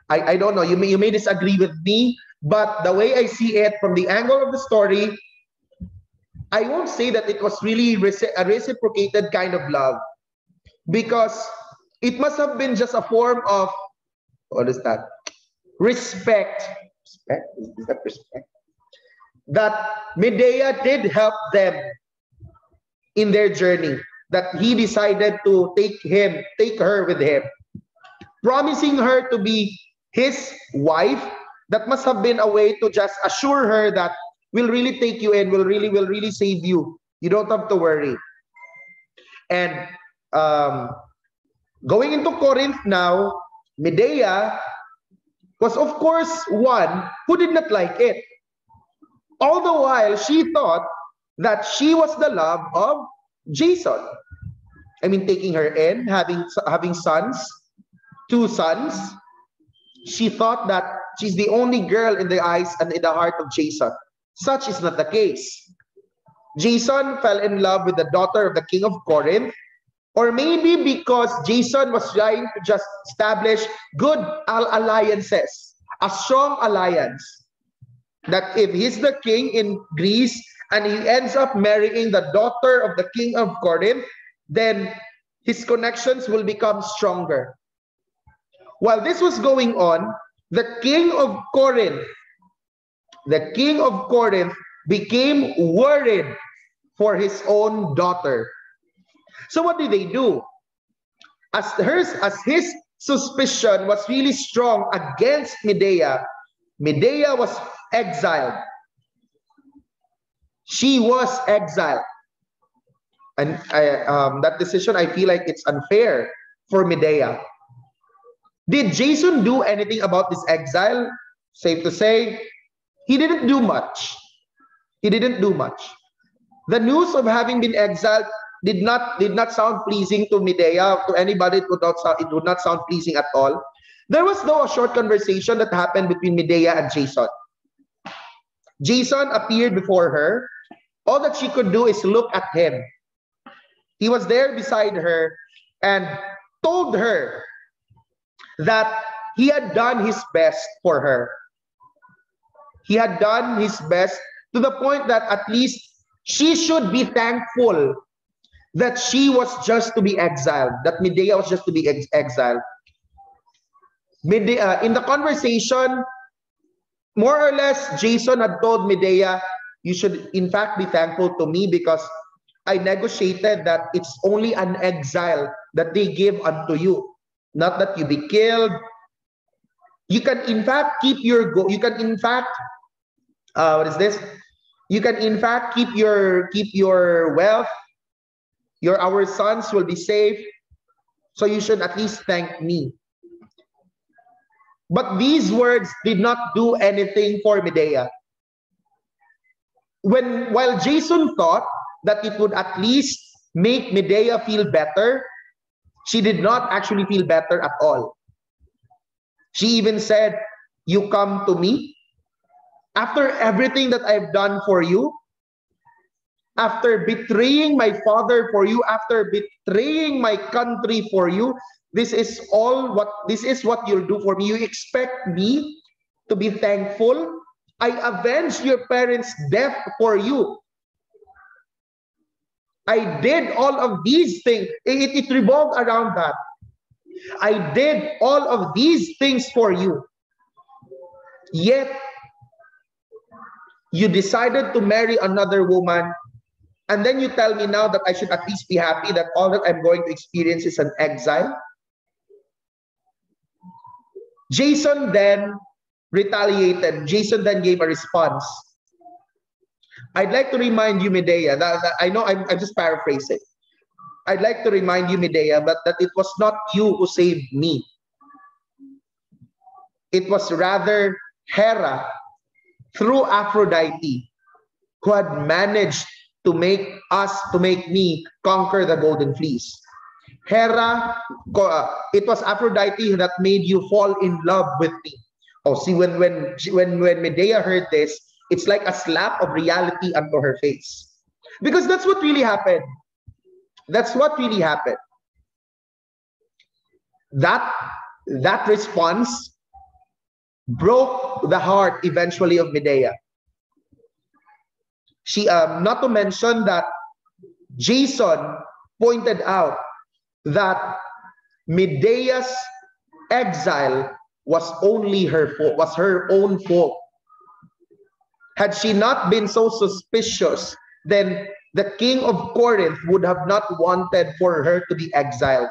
I don't know, you may disagree with me, but the way I see it from the angle of the story, I won't say that it was really a reciprocated kind of love, because it must have been just a form of, what is that? Respect. Respect? Is that respect? That Medea did help them in their journey, that he decided to take her with him, promising her to be his wife. That must have been a way to just assure her that we'll really take you in, we'll really save you. You don't have to worry. And going into Corinth now, Medea was of course one who did not like it. All the while, she thought that she was the love of Jason. I mean, taking her in, having sons, 2 sons. She thought that she's the only girl in the eyes and in the heart of Jason. Such is not the case. Jason fell in love with the daughter of the king of Corinth, or maybe because Jason was trying to just establish good alliances, a strong alliance. That if he's the king in Greece and he ends up marrying the daughter of the king of Corinth, then his connections will become stronger. While this was going on, the king of Corinth became worried for his own daughter. So what did they do? As his suspicion was really strong against Medea, Medea was exiled. She was exiled. And that decision, I feel like it's unfair for Medea. Did Jason do anything about this exile? Safe to say, he didn't do much. He didn't do much. The news of having been exiled did not sound pleasing to Medea. To anybody, it would not sound pleasing at all. There was, though, a short conversation that happened between Medea and Jason. Jason appeared before her. All that she could do is look at him. He was there beside her and told her that he had done his best for her. He had done his best to the point that at least she should be thankful that she was just to be exiled, that Medea was just to be exiled. Medea, in the conversation, more or less, Jason had told Medea, you should in fact be thankful to me because I negotiated that it's only an exile that they give unto you, not that you be killed. You can in fact keep your you can in fact what is this? You can in fact keep your wealth. Our sons will be safe. So you should at least thank me. But these words did not do anything for Medea. While Jason thought that it would at least make Medea feel better, she did not actually feel better at all. She even said, you come to me after everything that I've done for you, after betraying my father for you, after betraying my country for you, this is what you'll do for me. You expect me to be thankful? I avenged your parents' death for you. I did all of these things. It revolved around that. I did all of these things for you. Yet, you decided to marry another woman, and then you tell me now that I should at least be happy that all that I'm going to experience is an exile? Jason then retaliated. Jason then gave a response. I'd like to remind you, Medea, that I know I'm just paraphrasing. I'd like to remind you, Medea, that it was not you who saved me. It was rather Hera, through Aphrodite, who had managed to make me conquer the Golden Fleece. Hera, it was Aphrodite that made you fall in love with me. Oh, see, when Medea heard this, it's like a slap of reality onto her face. Because that's what really happened. That's what really happened. That response broke the heart eventually of Medea. She, not to mention that Jason pointed out that Medea's exile was only her fault, was her own fault. Had she not been so suspicious, then the king of Corinth would have not wanted for her to be exiled.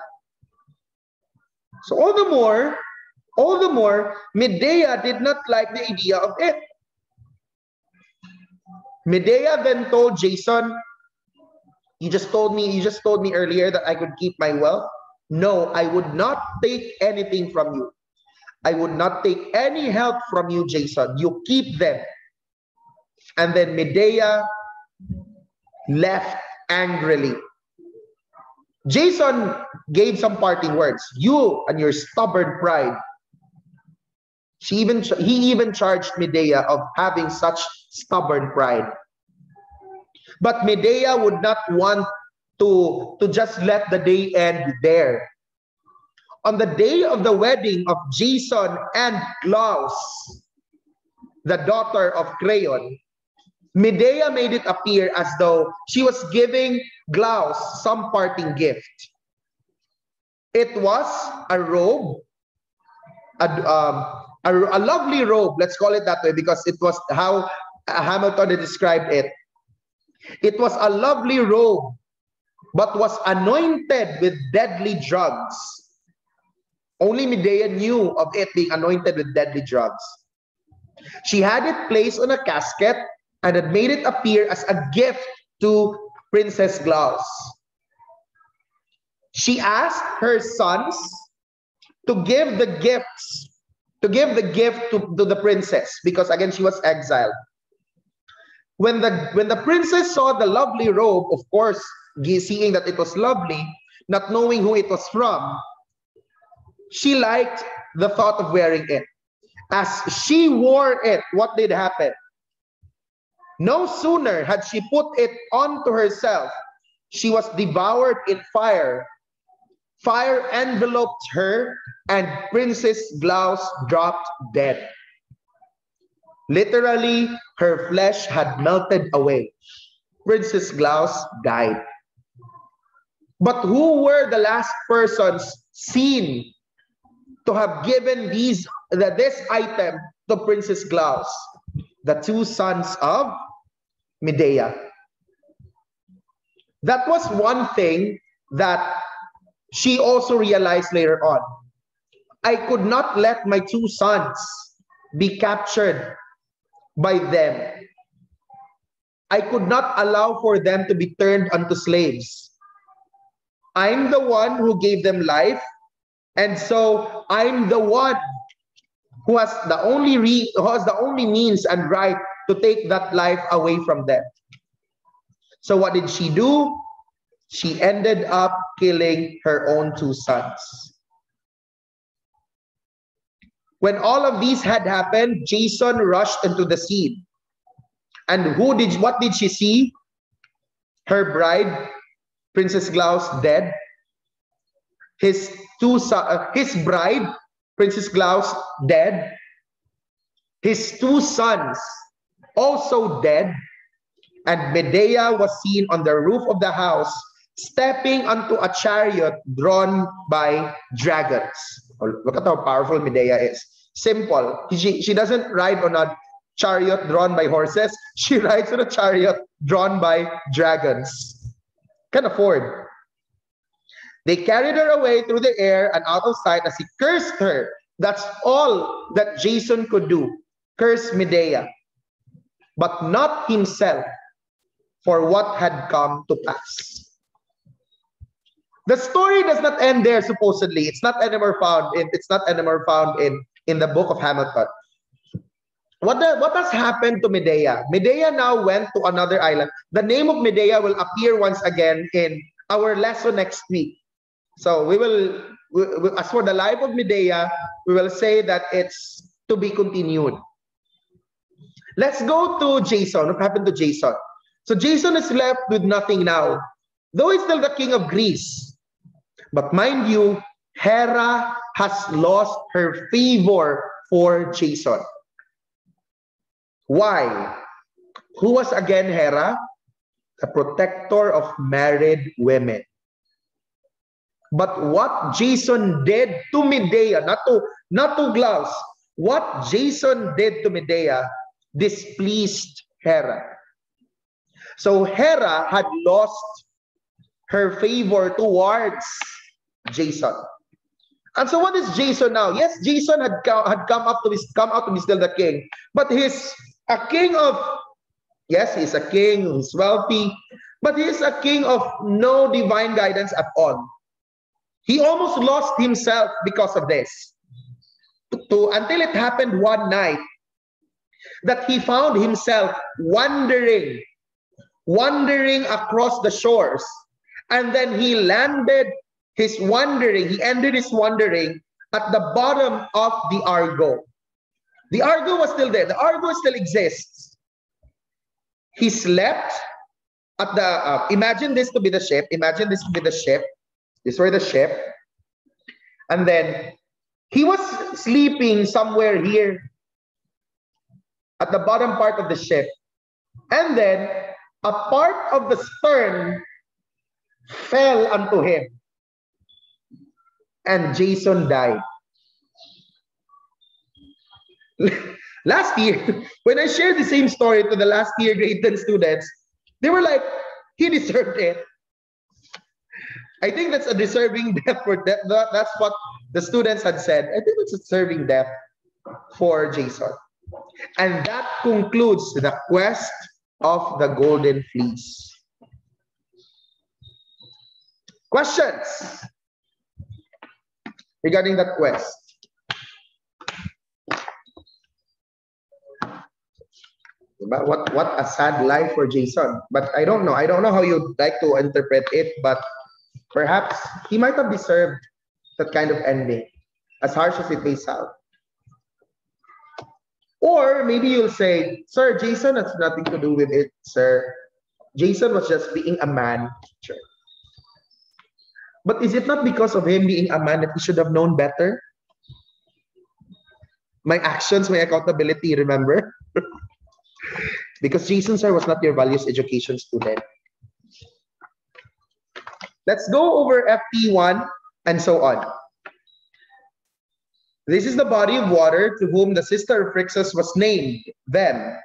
So all the more, Medea did not like the idea of it. Medea then told Jason, you just told me earlier that I could keep my wealth. No, I would not take anything from you. I would not take any help from you, Jason. You keep them. And then Medea left angrily. Jason gave some parting words. You and your stubborn pride. He even charged Medea of having such stubborn pride. But Medea would not want to just let the day end there. On the day of the wedding of Jason and Glauce, the daughter of Creon, Medea made it appear as though she was giving Glauce some parting gift. It was a robe, a lovely robe, let's call it that way, because it was how Hamilton had described it. It was a lovely robe, but was anointed with deadly drugs. Only Medea knew of it being anointed with deadly drugs. She had it placed on a casket and had made it appear as a gift to Princess Glauce. She asked her sons to give the gifts, to give the gift to the princess, because again, she was exiled. When the princess saw the lovely robe, of course, seeing that it was lovely, not knowing who it was from, she liked the thought of wearing it. As she wore it, what did happen? No sooner had she put it onto herself, she was devoured in fire. Fire enveloped her, and Princess Glaus dropped dead. Literally, her flesh had melted away. Princess Glaus died. But who were the last persons seen to have given this item to Princess Glaus? The two sons of Medea. That was one thing that she also realized later on. I could not let my two sons be captured by them. I could not allow for them to be turned unto slaves. I'm the one who gave them life, and so I'm the one who has the only means and right to take that life away from them. So what did she do? She ended up killing her own two sons. When all of these had happened, Jason rushed into the scene. And what did she see? Her bride, Princess Glaus, dead. His bride, Princess Glaus, dead. His two sons, also dead. And Medea was seen on the roof of the house, stepping onto a chariot drawn by dragons. Oh, look at how powerful Medea is. Simple. She doesn't ride on a chariot drawn by horses. She rides on a chariot drawn by dragons. Can afford. They carried her away through the air and out of sight as he cursed her. That's all that Jason could do. Curse Medea. But not himself for what had come to pass. The story does not end there, supposedly. It's not anymore found in the book of Hamilton. What has happened to Medea? Medea now went to another island. The name of Medea will appear once again in our lesson next week. So as for the life of Medea, we will say that it's to be continued. Let's go to Jason. What happened to Jason? So Jason is left with nothing now. Though he's still the king of Greece. But mind you, Hera has lost her favor for Jason. Why? Who was again Hera? The protector of married women. But what Jason did to Medea, not to Glaus, what Jason did to Medea displeased Hera. So Hera had lost her favor towards Jason. And so what is Jason now? Yes, Jason had come out to be still the king. But he's a king of, yes, he's a king, he's wealthy, but he's a king of no divine guidance at all. He almost lost himself because of this. Until it happened one night that he found himself wandering across the shores. And then he ended his wandering at the bottom of the Argo. The Argo was still there. The Argo still exists. He slept at the, imagine this to be the ship. Imagine this to be the ship. This were the ship. And then he was sleeping somewhere here at the bottom part of the ship. And then a part of the stern fell unto him. And Jason died. Last year, when I shared the same story to the last year grade 10 students, they were like, he deserved it. I think that's a deserving death for death. That's what the students had said. I think it's a deserving death for Jason. And that concludes the quest of the Golden Fleece. Questions? regarding that quest? What a sad life for Jason. But I don't know. I don't know how you'd like to interpret it, but perhaps he might have deserved that kind of ending, as harsh as it may sound. Or maybe you'll say, sir, Jason has nothing to do with it, sir. Jason was just being a man. Sure. But is it not because of him being a man that he should have known better? My actions, my accountability, remember? Because Jason, sir, was not your values education student. Let's go over FP1 and so on. This is the body of water to whom the sister of Phrixus was named. Then,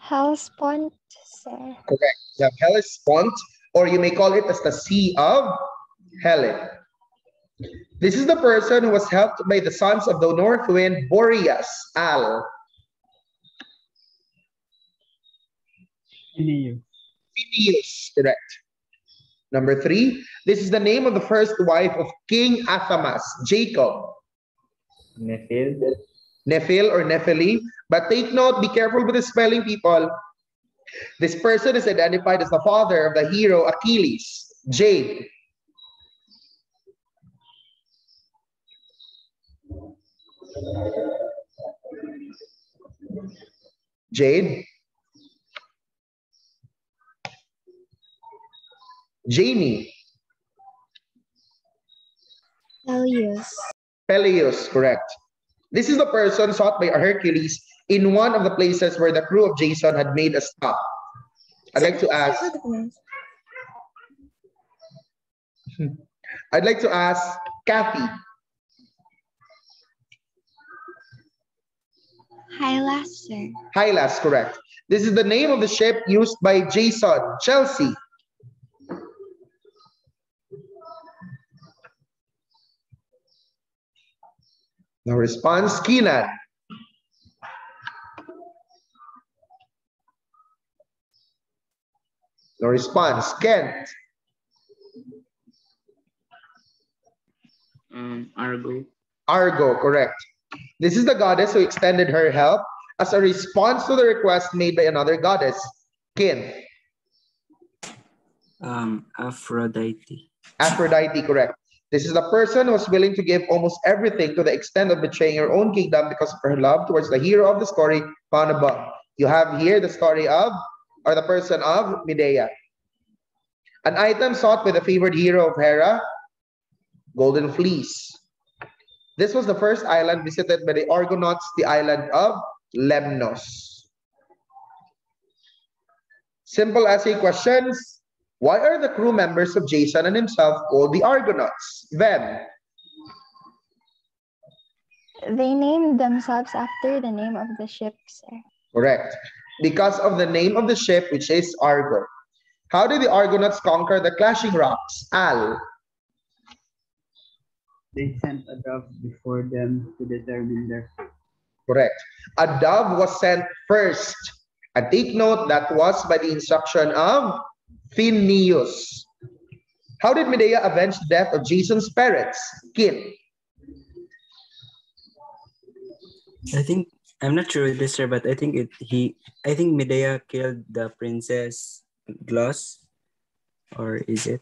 Hellespont, sir. correct. You have Hellespont, or you may call it as the Sea of Helen. This is the person who was helped by the sons of the north wind, Boreas, Al. Phineus, correct. Number 3, this is the name of the first wife of King Athamas, Jacob. Nephil. Nephil or Nephili. But take note, be careful with the spelling, people. This person is identified as the father of the hero Achilles, Jade. Jade. Jamie. Peleus. Peleus, correct. This is the person sought by Hercules in one of the places where the crew of Jason had made a stop. I'd like to ask Kathy. Hylas, sir. Hylas, correct. This is the name of the ship used by Jason, Chelsea. No response, Keenan. No response, Kent. Argo. Argo, correct. This is the goddess who extended her help as a response to the request made by another goddess, Kin. Aphrodite. Aphrodite, correct. This is the person who was willing to give almost everything to the extent of betraying her own kingdom because of her love towards the hero of the story found above. You have here the story of, or the person of, Medea. An item sought by the favored hero of Hera, Golden Fleece. This was the first island visited by the Argonauts, the island of Lemnos. Simple essay questions. Why are the crew members of Jason and himself called the Argonauts? Them. They named themselves after the name of the ship, sir. Correct. Because of the name of the ship, which is Argo. How did the Argonauts conquer the clashing rocks? Al. They sent a dove before them to determine their fate. Correct. A dove was sent first. And take note, that was by the instruction of Phineus. How did Medea avenge the death of Jason's parents? Kin. I think I'm not sure with this, sir, but I think Medea killed the princess Gloss, or is it?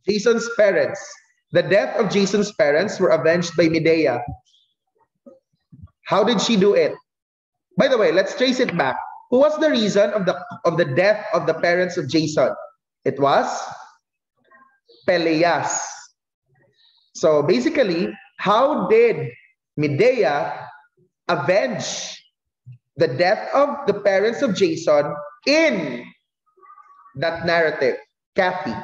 Jason's parents. The death of Jason's parents were avenged by Medea. How did she do it? By the way, let's trace it back. Who was the reason of the death of the parents of Jason? It was Peleus. So basically, how did Medea avenge the death of the parents of Jason in that narrative? Kathy.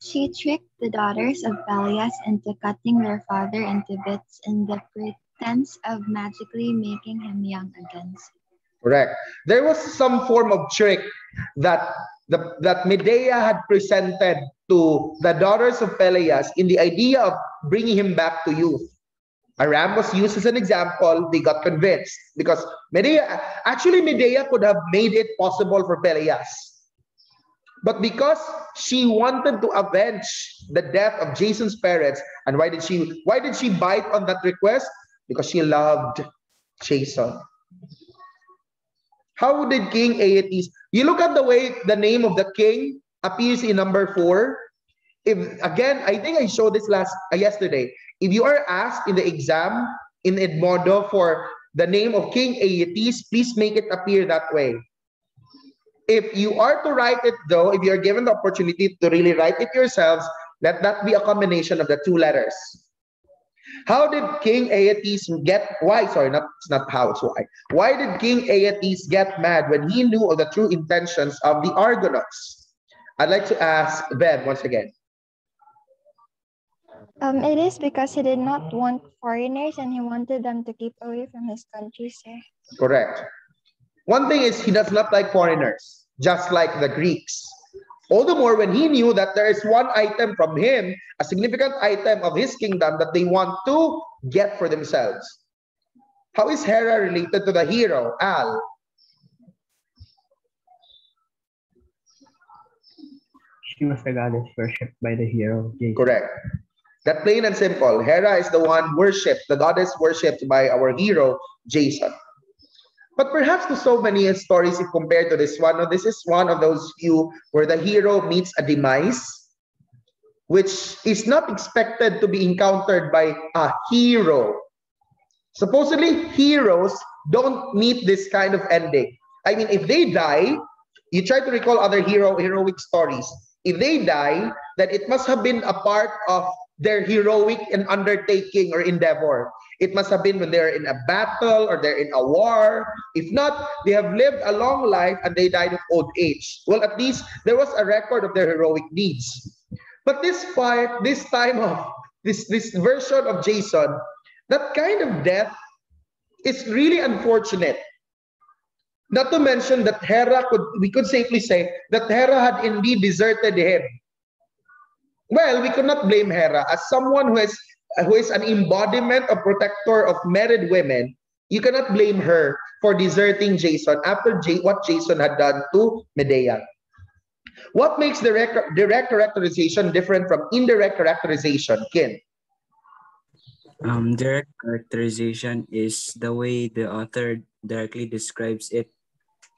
She tricked the daughters of Peleus into cutting their father into bits in the pretense of magically making him young again. Correct. There was some form of trick that Medea had presented to the daughters of Peleus in the idea of bringing him back to youth. A ram was used as an example. They got convinced because Medea could have made it possible for Peleus. But because she wanted to avenge the death of Jason's parents, and why did she bite on that request? Because she loved Jason. How did King Aeetes? You look at the way the name of the king appears in number 4. If again, I think I showed this yesterday. If you are asked in the exam in Edmodo for the name of King Aeetes, please make it appear that way. If you are to write it though, if you are given the opportunity to really write it yourselves, let that be a combination of the 2 letters. How did King Aeetes get, why, sorry, it's not how, it's why. Why did King Aeetes get mad when he knew of the true intentions of the Argonauts? I'd like to ask Ben once again. It is because he did not want foreigners and he wanted them to keep away from his country, sir. Correct. One thing is he does not like foreigners, just like the Greeks. All the more when he knew that there is one item from him, a significant item of his kingdom that they want to get for themselves. How is Hera related to the hero, Al? She was the goddess worshipped by the hero, Jason. Correct. That plain and simple. Hera is the one worshipped, the goddess worshipped by our hero, Jason. But perhaps to so many stories, if compared to this one, this is one of those few where the hero meets a demise, which is not expected to be encountered by a hero. Supposedly, heroes don't meet this kind of ending. I mean, if they die, you try to recall other heroic stories. If they die, then it must have been a part of their heroic and undertaking or endeavor. It must have been when they're in a battle or they're in a war. If not, they have lived a long life and they died of old age. Well, at least there was a record of their heroic deeds. But this version of Jason, that kind of death is really unfortunate. Not to mention that we could safely say that Hera had indeed deserted him. Well, we could not blame Hera as someone who is an embodiment of protector of married women. You cannot blame her for deserting Jason after what Jason had done to Medea. What makes direct characterization different from indirect characterization, Kin? Direct characterization is the way the author directly describes it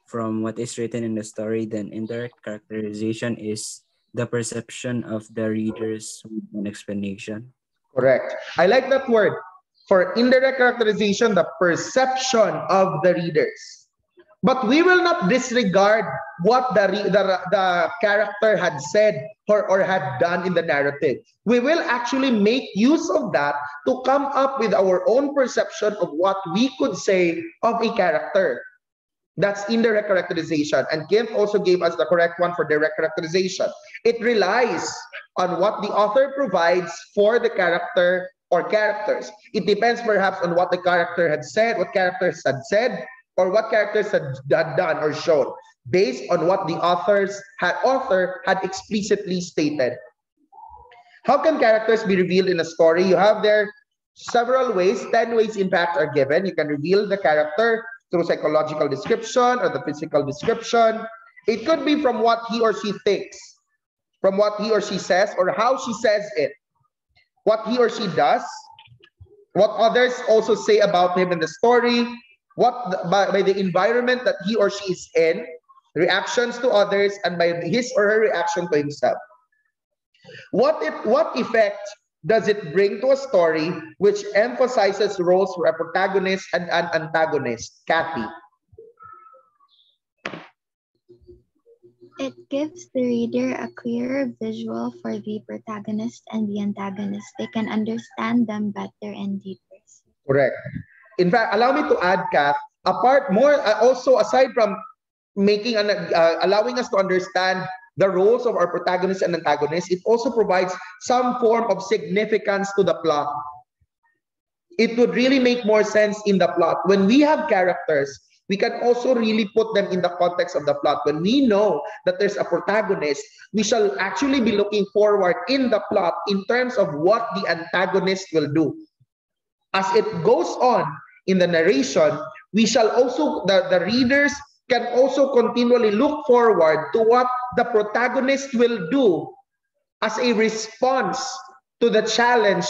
from what is written in the story. Then indirect characterization is the perception of the readers with an explanation. Correct. I like that word. For indirect characterization, the perception of the readers. But we will not disregard what the character had said or had done in the narrative. We will actually make use of that to come up with our own perception of what we could say of a character. That's indirect characterization. And Kim also gave us the correct one for direct characterization. It relies on what the author provides for the character or characters. It depends perhaps on what the character had said, what characters had said, or what characters had done or shown, based on what the author had explicitly stated. How can characters be revealed in a story? You have there several ways. 10 ways, in fact, are given. You can reveal the character through psychological description or the physical description. It could be from what he or she thinks, from what he or she says, or how she says it, what he or she does, what others also say about him in the story, by the environment that he or she is in, reactions to others, and by his or her reaction to himself. What effect does it bring to a story which emphasizes roles for a protagonist and an antagonist? Kathy. It gives the reader a clearer visual for the protagonist and the antagonist. They can understand them better and deeper. Correct. In fact, allow me to add, Kath, also aside from allowing us to understand the roles of our protagonist and antagonist, it also provides some form of significance to the plot. It would really make more sense in the plot. When we have characters, we can also really put them in the context of the plot. When we know that there's a protagonist, we shall actually be looking forward in the plot in terms of what the antagonist will do. As it goes on in the narration, we shall also, the readers can also continually look forward to what the protagonist will do as a response to the challenge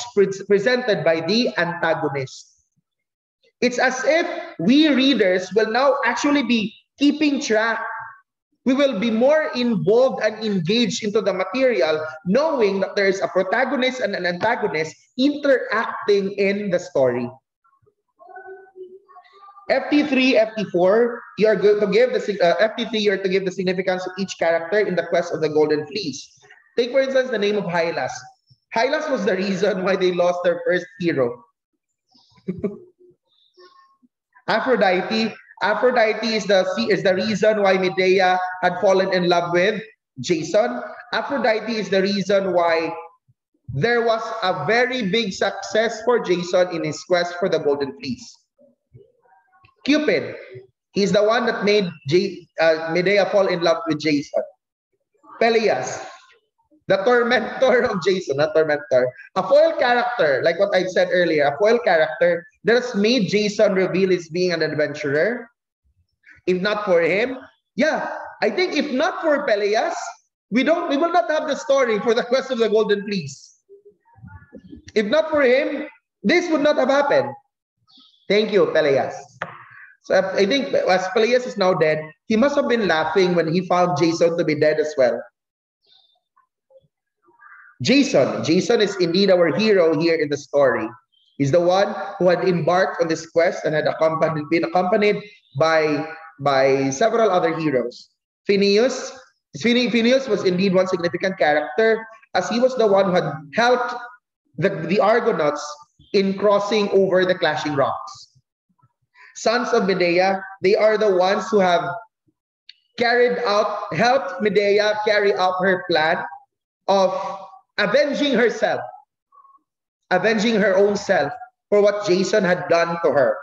presented by the antagonist. It's as if we readers will now actually be keeping track. We will be more involved and engaged into the material, knowing that there is a protagonist and an antagonist interacting in the story. FT3, FT4, you are going to give the FT3. You are to give the significance of each character in the quest of the Golden Fleece. Take for instance the name of Hylas. Hylas was the reason why they lost their first hero. Aphrodite is the reason why Medea had fallen in love with Jason. Aphrodite is the reason why there was a very big success for Jason in his quest for the Golden Fleece. Cupid, he's the one that made Medea fall in love with Jason. Peleus, the tormentor of Jason, not tormentor. A foil character, like what I said earlier, a foil character that has made Jason reveal his being an adventurer. If not for him, yeah, I think if not for Peleus, we will not have the story for the quest of the Golden Fleece. If not for him, this would not have happened. Thank you, Peleus. So I think as Peleus is now dead, he must have been laughing when he found Jason to be dead as well. Jason is indeed our hero here in the story. He's the one who had embarked on this quest and had been accompanied by several other heroes. Phineas was indeed one significant character, as he was the one who had helped the Argonauts in crossing over the clashing rocks. Sons of Medea, they are the ones who have helped Medea carry out her plan of avenging herself, avenging her own self for what Jason had done to her.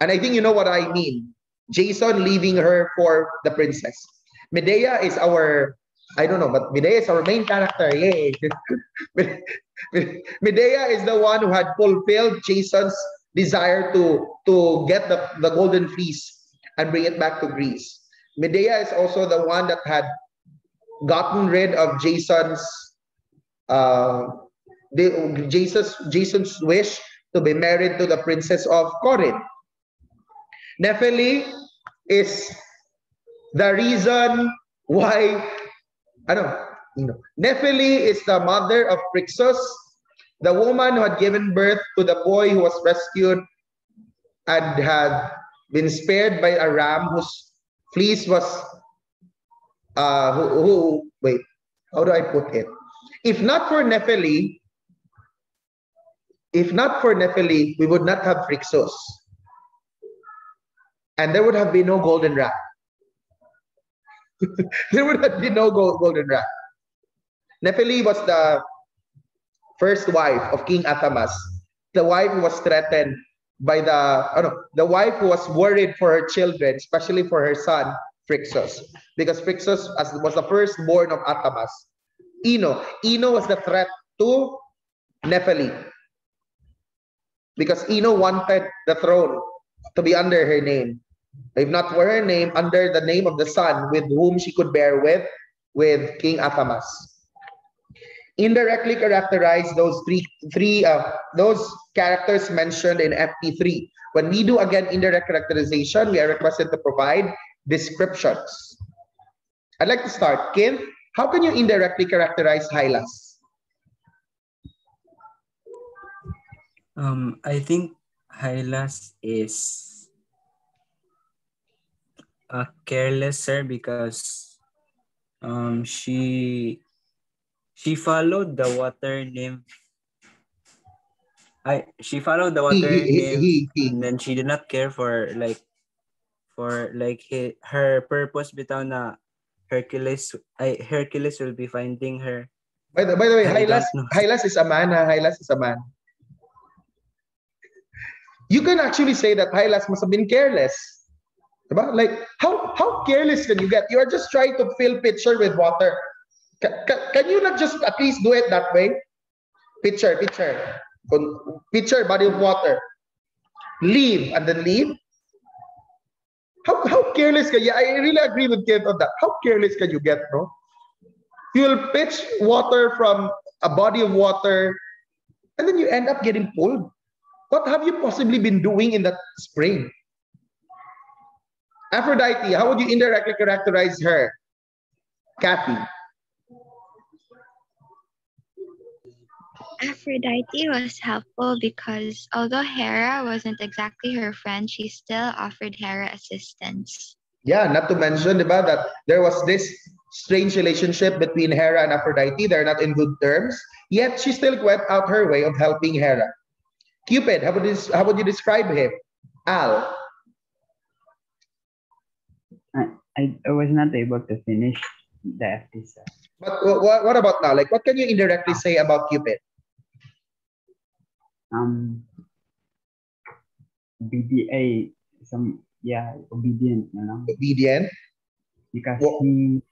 And I think you know what I mean. Jason leaving her for the princess. Medea is our, I don't know, but Medea is our main character. Yay. Medea is the one who had fulfilled Jason's desire to get the Golden Fleece and bring it back to Greece. Medea is also the one that had gotten rid of Jason's wish to be married to the princess of Corinth. Nephele is the reason why, Nephele is the mother of Phrixus, the woman who had given birth to the boy who was rescued and had been spared by a ram whose fleece was, wait, how do I put it? If not for Nephele, we would not have Phrixus. And there would have been no golden rat. There would have been no golden rat. Nephele was the first wife of King Athamas. The wife who was threatened by the wife who was worried for her children, especially for her son, Phrixus. Because Phrixus was the firstborn of Athamas. Ino was the threat to Nephele. Because Ino wanted the throne to be under her name. If not for her name, under the name of the son with whom she could bear with King Athamas. Indirectly characterize those those characters mentioned in FP3. When we do again indirect characterization, we are requested to provide descriptions. I'd like to start. Kim, how can you indirectly characterize Hylas? I think Hylas is a carelesser because she followed the water nymph. She followed the water nymph, and then she did not care for her purpose. Bitaw na Hercules will be finding her. By the way, Hylas is a man. Hylas is a man. You can actually say that Hylas must have been careless. Like, how careless can you get? You are just trying to fill pitcher with water. Can you not just at least do it that way? Pitcher, body of water. Leave and then leave. How careless can you? I really agree with Kent on that. How careless can you get, bro? You'll pitch water from a body of water, and then you end up getting pulled. What have you possibly been doing in that spring? Aphrodite, how would you indirectly characterize her? Kathy. Aphrodite was helpful because although Hera wasn't exactly her friend, she still offered Hera assistance. Yeah, not to mention, diba, that there was this strange relationship between Hera and Aphrodite. They're not in good terms, yet she still went out her way of helping Hera. Cupid, how would you describe him? Al. I was not able to finish the episode. But what about now? Like, what can you indirectly say about Cupid? BDA, obedient, you know. Obedient. Because Well, he,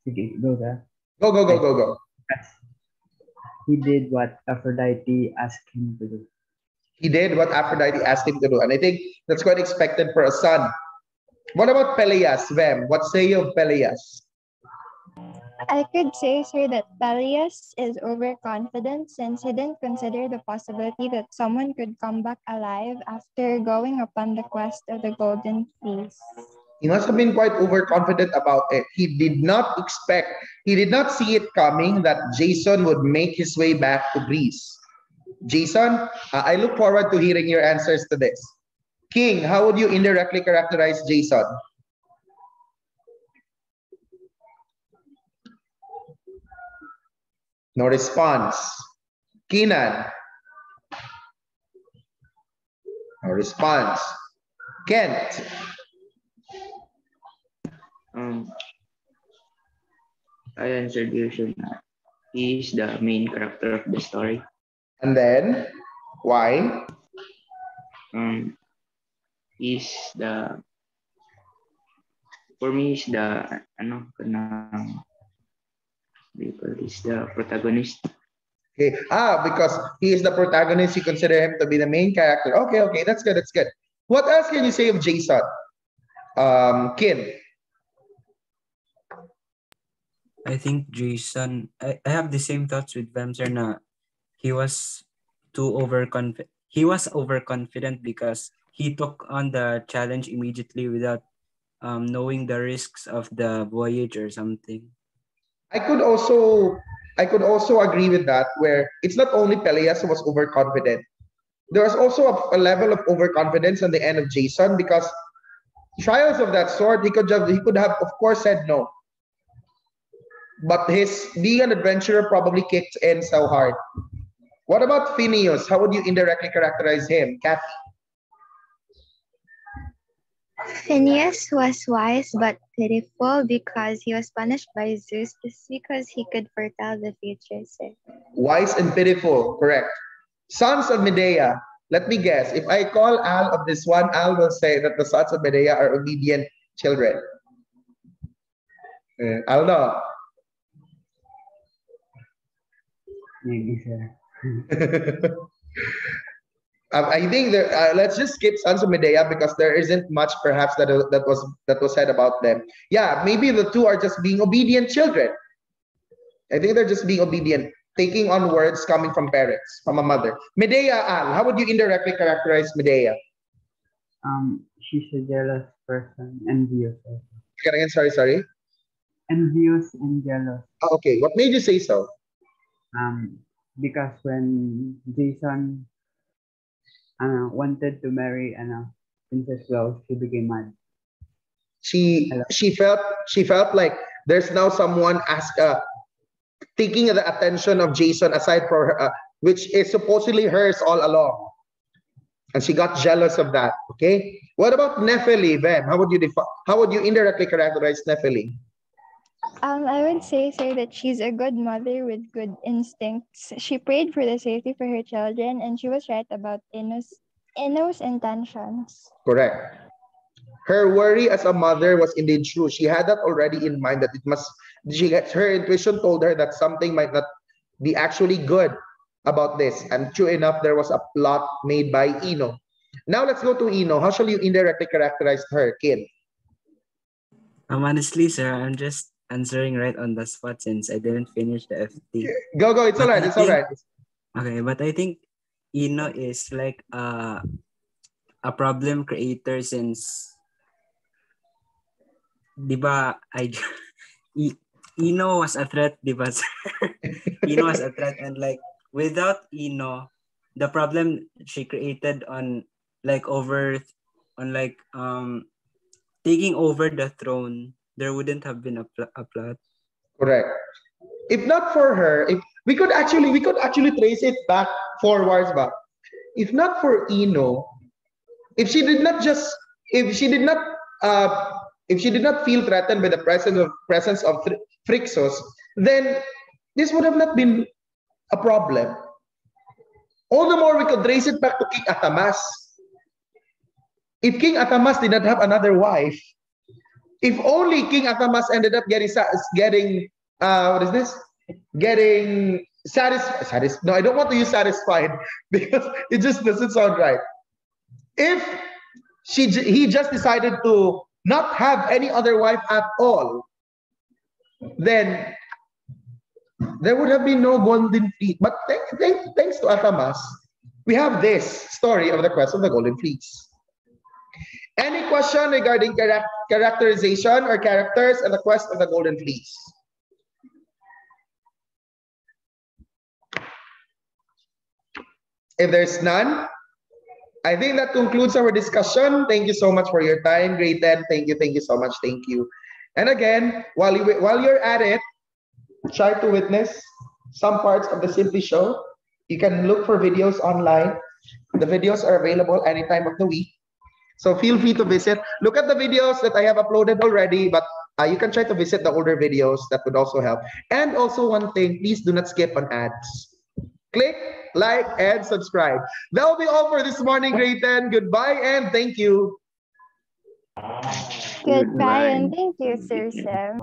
sige, go there. Go. Because he did what Aphrodite asked him to do. He did what Aphrodite asked him to do, and I think that's quite expected for a son. What about Peleus, Vem? What say you of Peleus? I could say, sir, that Peleus is overconfident since he didn't consider the possibility that someone could come back alive after going upon the quest of the Golden Fleece. He must have been quite overconfident about it. He did not see it coming that Jason would make his way back to Greece. Jason, I look forward to hearing your answers to this. King, how would you indirectly characterize Jason? No response. Keenan. No response. Kent. I answered usually. He is the main character of the story. And then, why? He's the, for me, he's the, he's the protagonist. Okay. Because he is the protagonist, you consider him to be the main character. Okay, that's good. What else can you say of Jason? Kin. I think Jason, I have the same thoughts with Vemser na he was overconfident because he took on the challenge immediately without knowing the risks of the voyage or something. I could also agree with that, where it's not only Peleus who was overconfident. There was also a level of overconfidence on the end of Jason, because trials of that sort, he could have of course said no. But his being an adventurer probably kicked in so hard. What about Phineas? How would you indirectly characterize him, Kathy? Phineas was wise but pitiful because he was punished by Zeus just because he could foretell the future, sir. Wise and pitiful, correct. Sons of Medea. Let me guess. If I call Al of this one, Al will say that the sons of Medea are obedient children. Al no. Maybe, sir. I think let's just skip Sons of Medea because there isn't much perhaps that was said about them. Yeah, maybe the two are just being obedient children. I think they're just being obedient, taking on words coming from parents, from a mother. Medea, Al, how would you indirectly characterize Medea? She's a jealous person, envious. Again, sorry. Envious and jealous. Okay, what made you say so? Because when Jason wanted to marry Princess Rose, she became mad. She felt like there's now someone taking the attention of Jason aside from her, which is supposedly hers all along, and she got jealous of that. Okay, what about Nephili, Ben? How would you indirectly characterize Nephili? I would say, sir, that she's a good mother with good instincts. She prayed for the safety for her children, and she was right about Inno's intentions. Correct. Her worry as a mother was indeed true. She had that already in mind, that her intuition told her that something might not be actually good about this. And true enough, there was a plot made by Ino. Now let's go to Ino. How shall you indirectly characterize her, Kin? Honestly, sir, I'm just answering right on the spot since I didn't finish the FT. Go, it's But alright, I it's think- alright. Okay, but I think Ino is like a problem creator since, di ba, Ino was a threat, di ba, sir? Ino was a threat, and like without Ino, the problem she created on taking over the throne, there wouldn't have been a plot. Correct. If not for her, if we could actually trace it back forwards back. If not for Ino, if she did not feel threatened by the presence of Phrixus, then this would have not been a problem. All the more we could trace it back to King Atamas. If King Atamas did not have another wife, if only King Atamas ended up getting satisfied. No, I don't want to use satisfied because it just doesn't sound right. If he just decided to not have any other wife at all, then there would have been no Golden Fleece. But thanks to Atamas, we have this story of the quest of the Golden Fleece. Any question regarding characterization or characters and the quest of the Golden Fleece? If there's none, I think that concludes our discussion. Thank you so much for your time. Grade 10, thank you so much. Thank you. And again, while you're at it, try to witness some parts of the Simply Show. You can look for videos online. The videos are available any time of the week. So feel free to visit. Look at the videos that I have uploaded already, but you can try to visit the older videos. That would also help. And also one thing, please do not skip on ads. Click, like, and subscribe. That will be all for this morning, grade 10. Goodbye and thank you. Goodbye and thank you, Sir Sam.